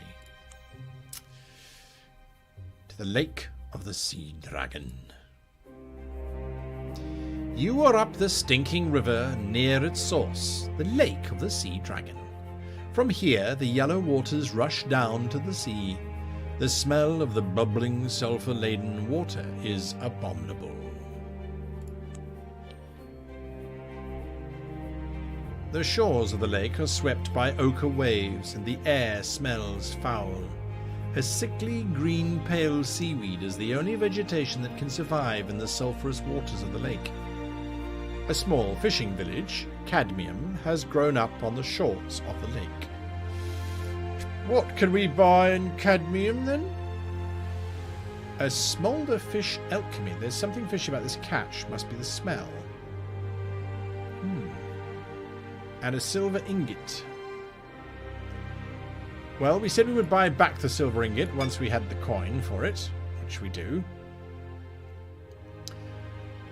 to the Lake of the Sea Dragon. You are up the stinking river near its source, the Lake of the Sea Dragon. From here, the yellow waters rush down to the sea. The smell of the bubbling, sulphur-laden water is abominable. The shores of the lake are swept by ochre waves, and the air smells foul. A sickly green pale seaweed is the only vegetation that can survive in the sulphurous waters of the lake. A small fishing village, Cadmium, has grown up on the shores of the lake. What can we buy in Cadmium, then? A smolder fish alchemy. There's something fishy about this catch. Must be the smell. And a silver ingot. Well, we said we would buy back the silver ingot once we had the coin for it, which we do.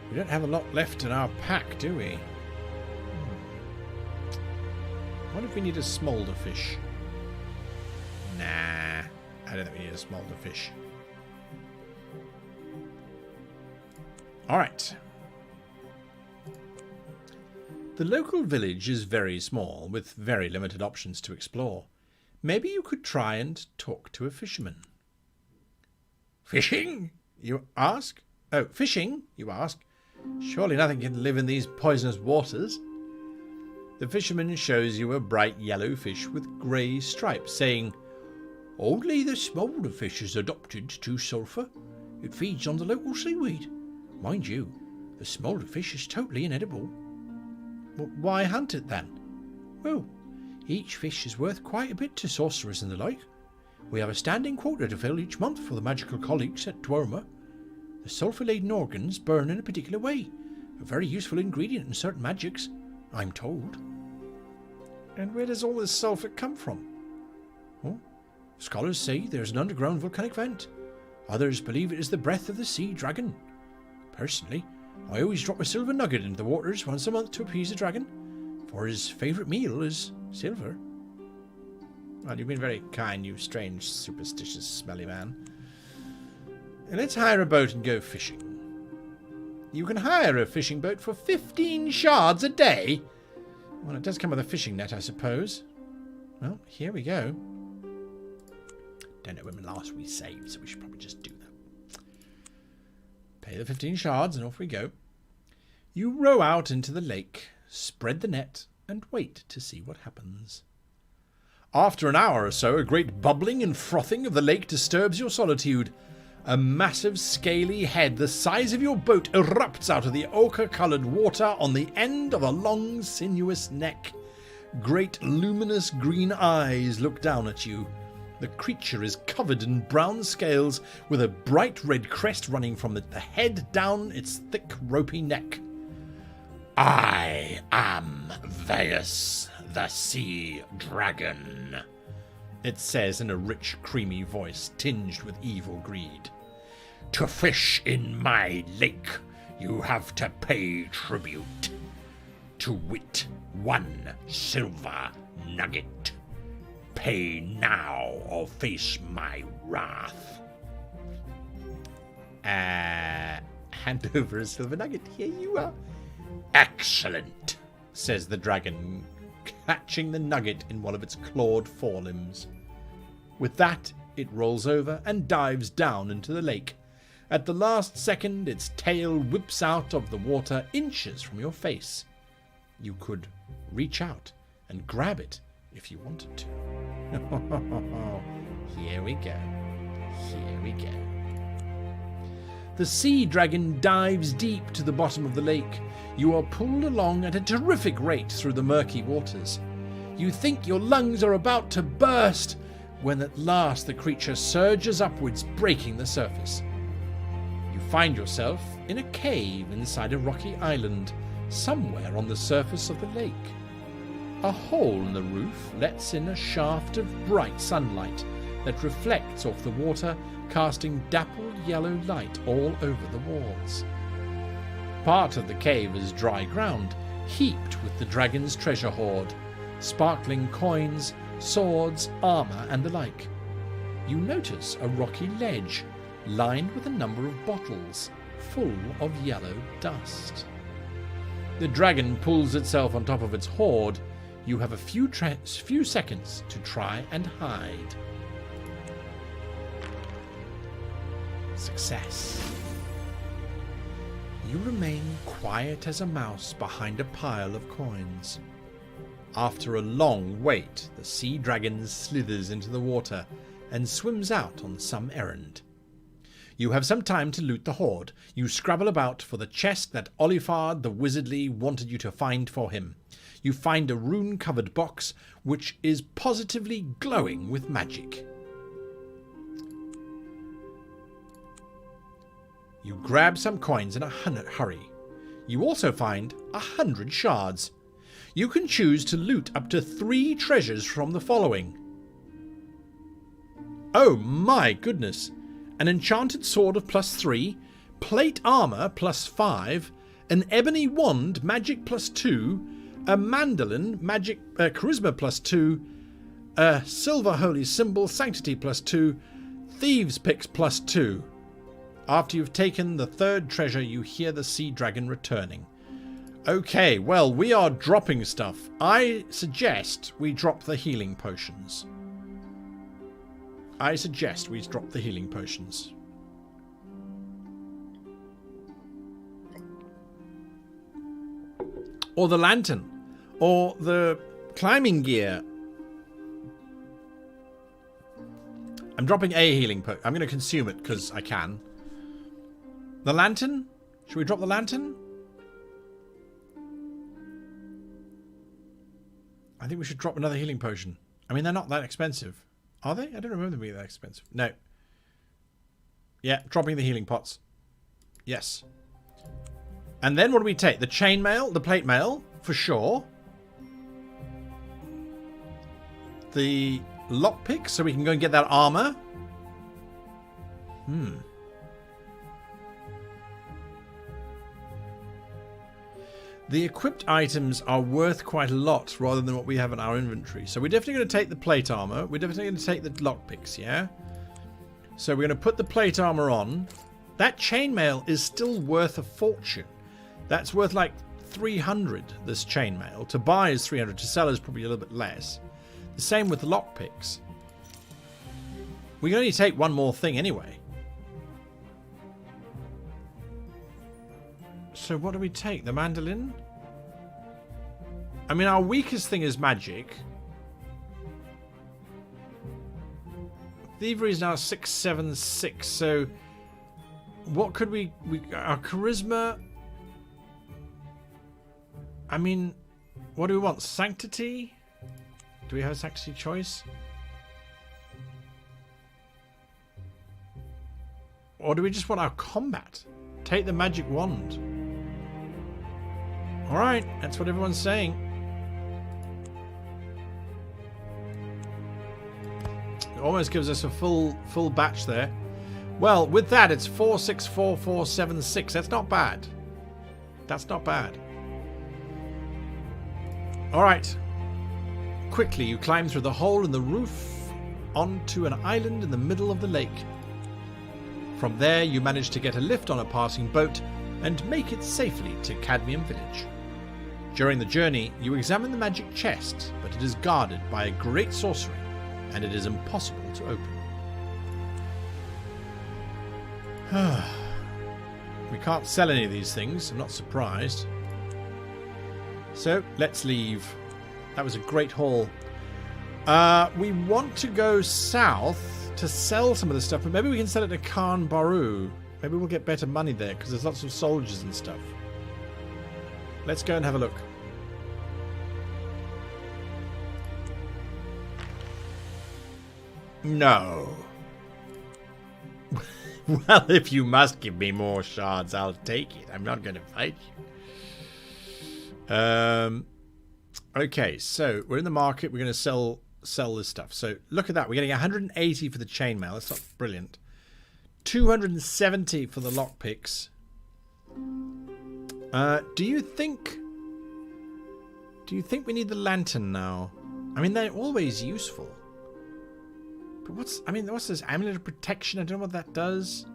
We don't have a lot left in our pack, do we? What if we need a smolder fish? Nah, I don't think we need a smolder fish. Alright. The local village is very small, with very limited options to explore. Maybe you could try and talk to a fisherman. Fishing? You ask? Oh, fishing, you ask? Surely nothing can live in these poisonous waters. The fisherman shows you a bright yellow fish with grey stripes, saying, "Only the smaller fish is adopted to sulphur. It feeds on the local seaweed. Mind you, the smaller fish is totally inedible." Well, why hunt it then? Well, each fish is worth quite a bit to sorcerers and the like. We have a standing quota to fill each month for the magical colleagues at Dwarma. The sulphur-laden organs burn in a particular way, a very useful ingredient in certain magics, I'm told. And where does all this sulphur come from? Well, scholars say there's an underground volcanic vent. Others believe it is the breath of the sea dragon. Personally, I always drop a silver nugget into the waters once a month to appease the dragon, for his favourite meal is silver. Well, you've been very kind, you strange, superstitious, smelly man. And let's hire a boat and go fishing. You can hire a fishing boat for 15 shards a day? Well, it does come with a fishing net, I suppose. Well, here we go. Don't know when last we saved, so we should probably just do that. Pay the 15 shards and off we go. You row out into the lake, spread the net, and wait to see what happens. After an hour or so, a great bubbling and frothing of the lake disturbs your solitude. A massive scaly head the size of your boat erupts out of the ochre-coloured water on the end of a long sinuous neck. Great luminous green eyes look down at you. The creature is covered in brown scales with a bright red crest running from the head down its thick ropey neck. I am Veus, the sea dragon, it says in a rich, creamy voice tinged with evil greed. To fish in my lake, you have to pay tribute. To wit, 1 silver nugget. Pay now or face my wrath. Hand over a silver nugget. Here you are. Excellent, says the dragon, catching the nugget in one of its clawed forelimbs. With that, it rolls over and dives down into the lake. At the last second, its tail whips out of the water inches from your face. You could reach out and grab it if you wanted to. Here we go. Here we go. The sea dragon dives deep to the bottom of the lake. You are pulled along at a terrific rate through the murky waters. You think your lungs are about to burst when at last the creature surges upwards, breaking the surface. You find yourself in a cave inside a rocky island, somewhere on the surface of the lake. A hole in the roof lets in a shaft of bright sunlight that reflects off the water, casting dappled yellow light all over the walls. Part of the cave is dry ground, heaped with the dragon's treasure hoard, sparkling coins, swords, armour, and the like. You notice a rocky ledge, lined with a number of bottles, full of yellow dust. The dragon pulls itself on top of its hoard. You have a few seconds to try and hide. Success. You remain quiet as a mouse behind a pile of coins. After a long wait, the sea dragon slithers into the water and swims out on some errand. You have some time to loot the hoard. You scrabble about for the chest that Olifard the Wizardly wanted you to find for him. You find a rune-covered box which is positively glowing with magic. You grab some coins in a hurry. You also find 100 shards. You can choose to loot up to 3 treasures from the following. Oh my goodness! An enchanted sword of +3, plate armor +5, an ebony wand magic +2, a mandolin magic charisma +2, a silver holy symbol sanctity +2, thieves picks +2. After you've taken the 3rd treasure, you hear the sea dragon returning. Okay, well, we are dropping stuff. I suggest we drop the healing potions. Or the lantern. Or the climbing gear. I'm dropping a healing potion. I'm going to consume it because I can. The lantern? Should we drop the lantern? I think we should drop another healing potion. I mean, they're not that expensive. Are they? I don't remember them being that expensive. No. Yeah, dropping the healing pots. Yes. And then what do we take? The chainmail, the plate mail, for sure. The lockpick, so we can go and get that armor. The equipped items are worth quite a lot rather than what we have in our inventory. So we're definitely going to take the plate armor. We're definitely going to take the lockpicks, yeah? So we're going to put the plate armor on. That chainmail is still worth a fortune. That's worth like 300, this chainmail. To buy is 300, to sell is probably a little bit less. The same with the lockpicks. We can only take one more thing anyway. So what do we take? The mandolin? I mean, our weakest thing is magic. Thievery is now 676. So what could we our charisma? I mean, what do we want? Sanctity? Do we have a sanctity choice? Or do we just want our combat? Take the magic wand. Alright, that's what everyone's saying. It almost gives us a full batch there. Well, with that, it's 464476. That's not bad. That's not bad. Alright. Quickly, you climb through the hole in the roof onto an island in the middle of the lake. From there, you manage to get a lift on a passing boat and make it safely to Cadmium Village. During the journey, you examine the magic chest, but it is guarded by a great sorcery, and it is impossible to open. We can't sell any of these things, I'm not surprised. So, let's leave. That was a great haul. We want to go south to sell some of the stuff, but maybe we can sell it to Karenbaru. Maybe we'll get better money there, because there's lots of soldiers and stuff. Let's go and have a look. No. Well, if you must give me more shards, I'll take it. I'm not going to fight you. Okay, so we're in the market. We're going to sell this stuff. So look at that. We're getting 180 for the chainmail. That's not brilliant. 270 for the lockpicks. Do you think we need the lantern now? I mean, they're always useful. But what's this amulet of protection? I don't know what that does.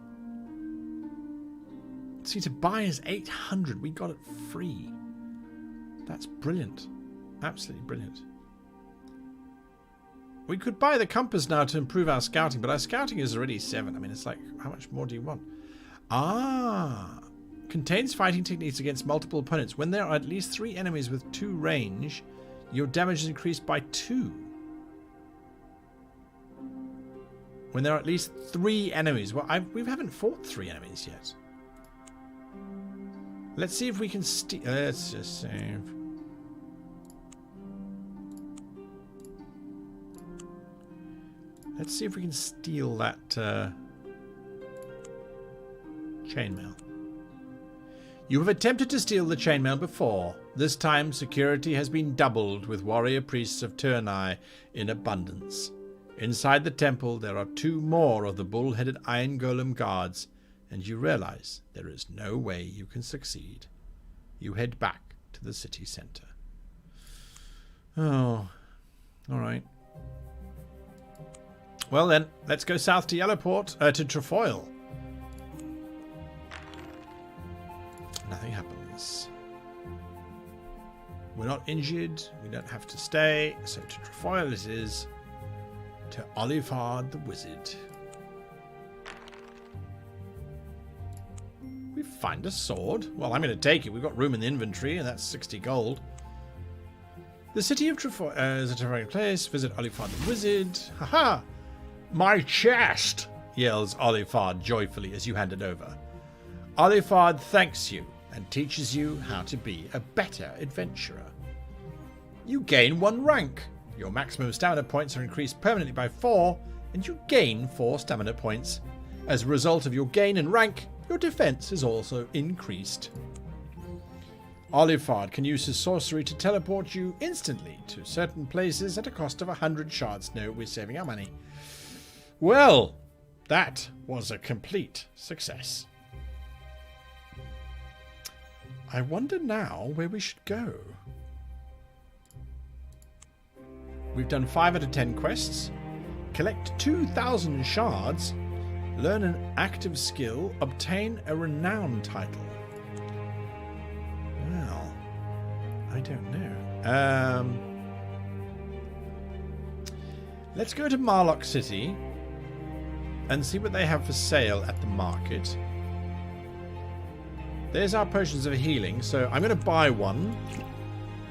See, to buy is 800. We got it free. That's brilliant. Absolutely brilliant. We could buy the compass now to improve our scouting, but our scouting is already 7. I mean, it's like, how much more do you want? Ah. Contains fighting techniques against multiple opponents. When there are at least 3 enemies with 2 range, your damage is increased by 2. When there are at least 3 enemies. Well, we haven't fought 3 enemies yet. Let's see if we can steal. Let's just save. Let's see if we can steal that chainmail. You have attempted to steal the chainmail before. This time security has been doubled with warrior priests of Turnai in abundance. Inside the temple there are 2 more of the bull-headed iron golem guards, and you realize there is no way you can succeed. You head back to the city center. Oh, alright. Well then, let's go south to Yellowport, to Trefoil. Nothing happens. We're not injured. We don't have to stay. So to Trefoil it is. To Olifard the Wizard. We find a sword. Well, I'm going to take it. We've got room in the inventory, and that's 60 gold. The city of Trefoil is a terrifying place. Visit Olifard the Wizard. Haha! My chest! Yells Olifard joyfully as you hand it over. Olifard thanks you and teaches you how to be a better adventurer. You gain 1 rank. Your maximum stamina points are increased permanently by 4, and you gain 4 stamina points. As a result of your gain in rank, your defense is also increased. Olifard can use his sorcery to teleport you instantly to certain places at a cost of 100 shards. No, we're saving our money. Well, that was a complete success. I wonder now where we should go. We've done 5 out of 10 quests. Collect 2,000 shards. Learn an active skill. Obtain a renown title. Well, I don't know. Let's go to Marlock City and see what they have for sale at the market. There's our potions of healing, so I'm going to buy one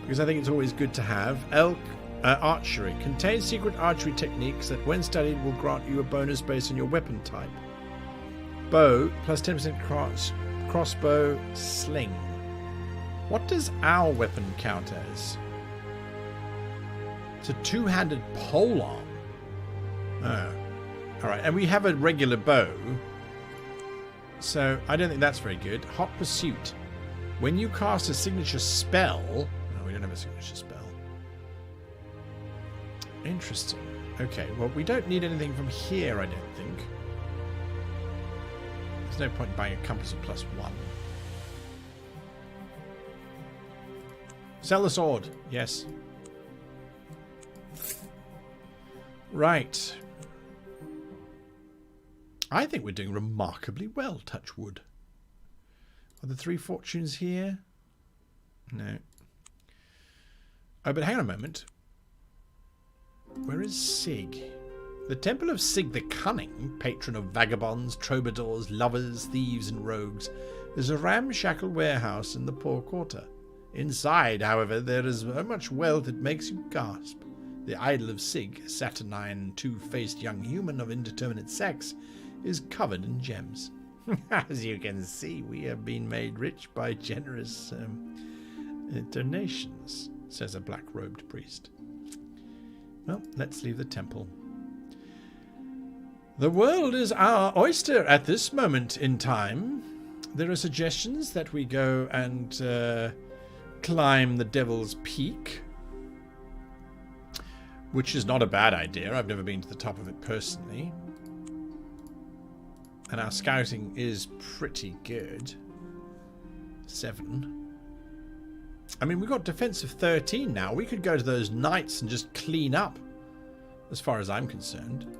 because I think it's always good to have. Archery. Contains secret archery techniques that when studied will grant you a bonus based on your weapon type. Bow, plus 10% crossbow, sling. What does our weapon count as? It's a 2-handed polearm. Oh. Alright, and we have a regular bow. So, I don't think that's very good. Hot Pursuit. When you cast a signature spell... No, we don't have a signature spell. Interesting. Okay, well, we don't need anything from here, I don't think. There's no point in buying a compass of +1. Sell the sword. Yes. Right. I think we're doing remarkably well, touch wood. Are the 3 fortunes here? No. Oh, but hang on a moment. Where is Sig? The Temple of Sig the Cunning, patron of vagabonds, troubadours, lovers, thieves, and rogues, is a ramshackle warehouse in the poor quarter. Inside, however, there is so much wealth it makes you gasp. The idol of Sig, a saturnine, two-faced young human of indeterminate sex, is covered in gems. As you can see, we have been made rich by generous donations, says a black-robed priest. Well, let's leave the temple. The world is our oyster at this moment in time. There are suggestions that we go and climb the Devil's Peak, which is not a bad idea. I've never been to the top of it personally. And our scouting is pretty good. 7. I mean, we've got defense of 13 now. We could go to those knights and just clean up, as far as I'm concerned.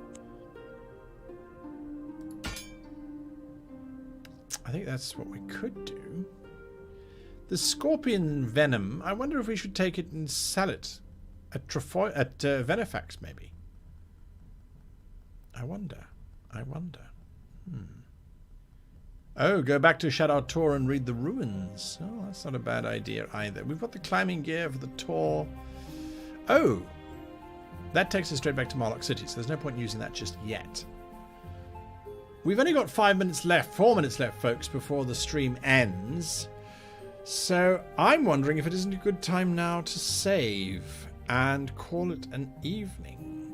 I think that's what we could do. The scorpion venom, I wonder if we should take it and sell it at Venefax, maybe. I wonder. Oh, go back to Shadow Tor and read the ruins. Oh, that's not a bad idea either. We've got the climbing gear for the Tor. Oh, that takes us straight back to Marlock City, so there's no point in using that just yet. We've only got 4 minutes left, folks, before the stream ends. So I'm wondering if it isn't a good time now to save and call it an evening.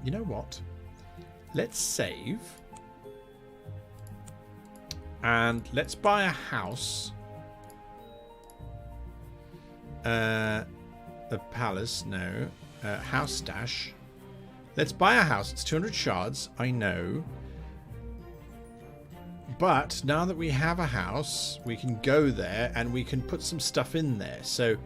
You know what? Let's save. And let's buy a house. A palace, no. House stash. Let's buy a house. It's 200 shards, I know. But now that we have a house, we can go there and we can put some stuff in there. So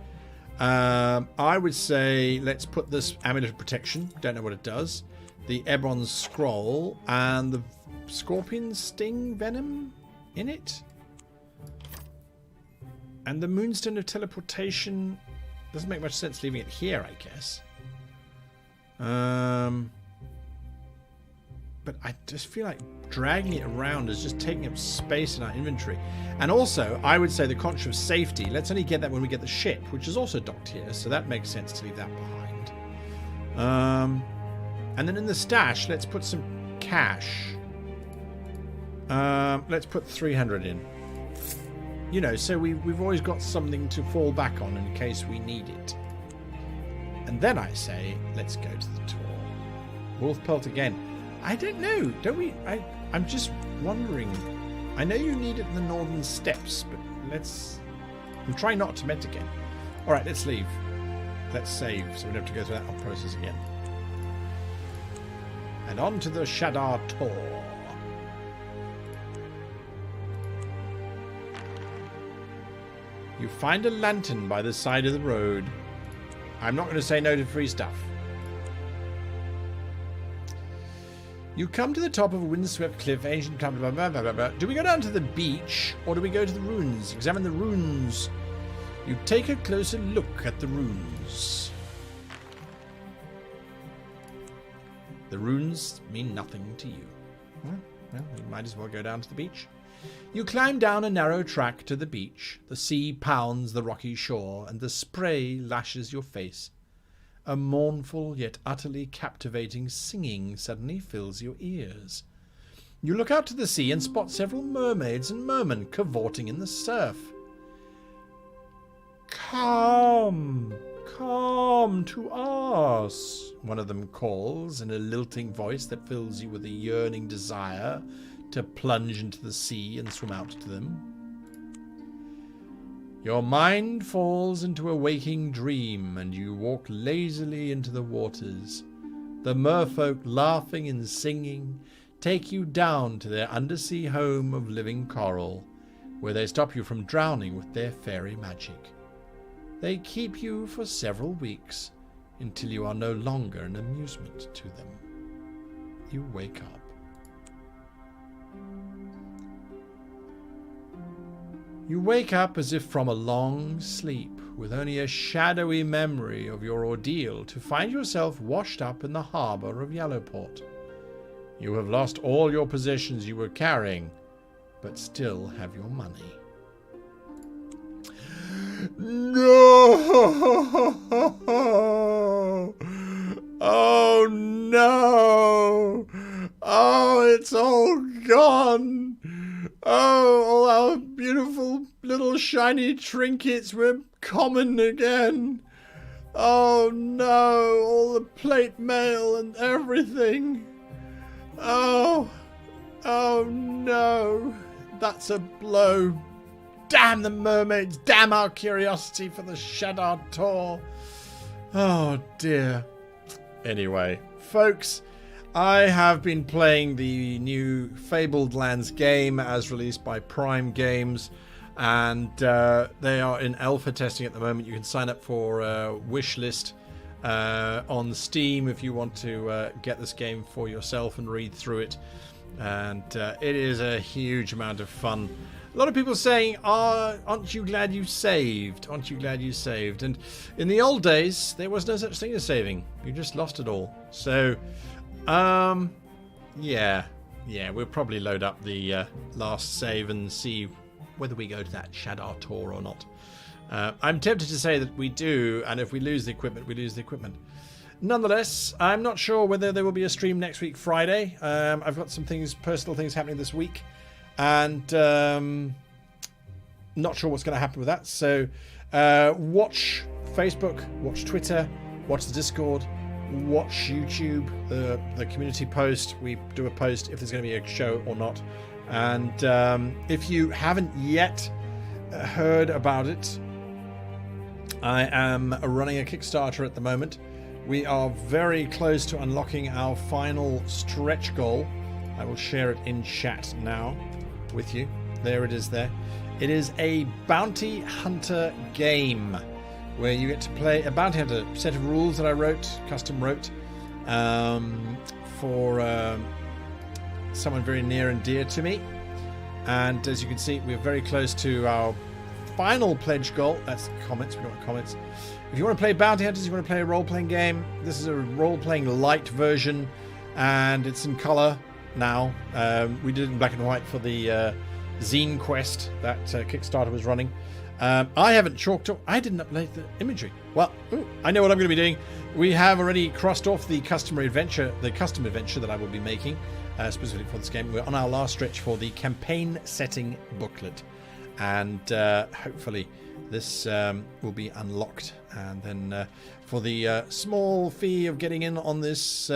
I would say let's put this Amulet of Protection. Don't know what it does. The Ebron's Scroll and the Scorpion Sting Venom in it. And the Moonstone of Teleportation doesn't make much sense leaving it here, I guess. But I just feel like dragging it around is just taking up space in our inventory. And also, I would say the conscience of safety, let's only get that when we get the ship, which is also docked here, so that makes sense to leave that behind. And then in the stash, let's put some cash. Let's put 300 in. You know, so we've always got something to fall back on in case we need it. And then I say, let's go to the tour. Wolf Pelt again. I don't know. Don't we? I'm just wondering. I know you need it in the northern steppes, but let's... I'm trying not to met again. All right, let's leave. Let's save, so we don't have to go through that whole process again. And on to the Shadar Tor. You find a lantern by the side of the road. I'm not going to say no to free stuff. You come to the top of a windswept cliff, ancient... Blah, blah, blah, blah, blah. Do we go down to the beach, or do we go to the ruins? Examine the ruins. You take a closer look at the ruins. The ruins mean nothing to you. Well, you might as well go down to the beach. You climb down a narrow track to the beach. The sea pounds the rocky shore, and the spray lashes your face. A mournful yet utterly captivating singing suddenly fills your ears. You look out to the sea and spot several mermaids and mermen cavorting in the surf. Come, come to us, one of them calls in a lilting voice that fills you with a yearning desire to plunge into the sea and swim out to them. Your mind falls into a waking dream, and you walk lazily into the waters. The merfolk, laughing and singing, take you down to their undersea home of living coral, where they stop you from drowning with their fairy magic. They keep you for several weeks, until you are no longer an amusement to them. You wake up. You wake up as if from a long sleep, with only a shadowy memory of your ordeal, to find yourself washed up in the harbour of Yellowport. You have lost all your possessions you were carrying, but still have your money. No! Oh no! Oh, it's all gone! Oh, all our beautiful little shiny trinkets were common again. Oh no, all the plate mail and everything. Oh no, that's a blow. Damn the mermaids, damn our curiosity for the Shadar Tor. Oh dear. Anyway, folks, I have been playing the new Fabled Lands game as released by Prime Games, and they are in alpha testing at the moment. You can sign up for a wish list on Steam if you want to get this game for yourself and read through it. And it is a huge amount of fun. A lot of people saying, aren't you glad you saved? Aren't you glad you saved? And in the old days, there was no such thing as saving. You just lost it all. So... yeah, we'll probably load up the last save and see whether we go to that Shadar Tor or not. I'm tempted to say that we do, and if we lose the equipment, we lose the equipment. Nonetheless, I'm not sure whether there will be a stream next week Friday. I've got some personal things happening this week, and not sure what's going to happen with that. So watch Facebook, watch Twitter, watch the Discord, watch YouTube, the community post. We do a post if there's going to be a show or not. And if you haven't yet heard about it, I am running a Kickstarter at the moment. We are very close to unlocking our final stretch goal. I will share it in chat now with you. There it is there. It is a bounty hunter game where you get to play a bounty hunter set of rules that I custom wrote for someone very near and dear to me. And as you can see, we're very close to our final pledge goal. That's comments. We don't want comments. If you want to play Bounty Hunters, you want to play a role-playing game, this is a role-playing light version, and it's in colour now. We did it in black and white for the Zine Quest that Kickstarter was running. I haven't chalked up. I didn't upload the imagery. Well, I know what I'm going to be doing. We have already crossed off the custom adventure that I will be making specifically for this game. We're on our last stretch for the campaign setting booklet, and hopefully this will be unlocked. And then for the small fee of getting in on this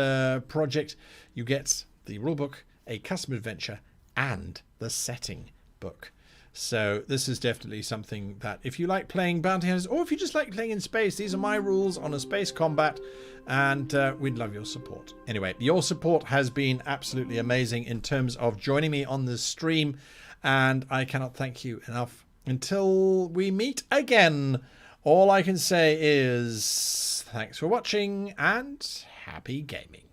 project, you get the rulebook, a custom adventure, and the setting book. So this is definitely something that if you like playing Bounty Hunters, or if you just like playing in space, these are my rules on a space combat, and we'd love your support. Anyway, your support has been absolutely amazing in terms of joining me on this stream, and I cannot thank you enough. Until we meet again, all I can say is thanks for watching and happy gaming.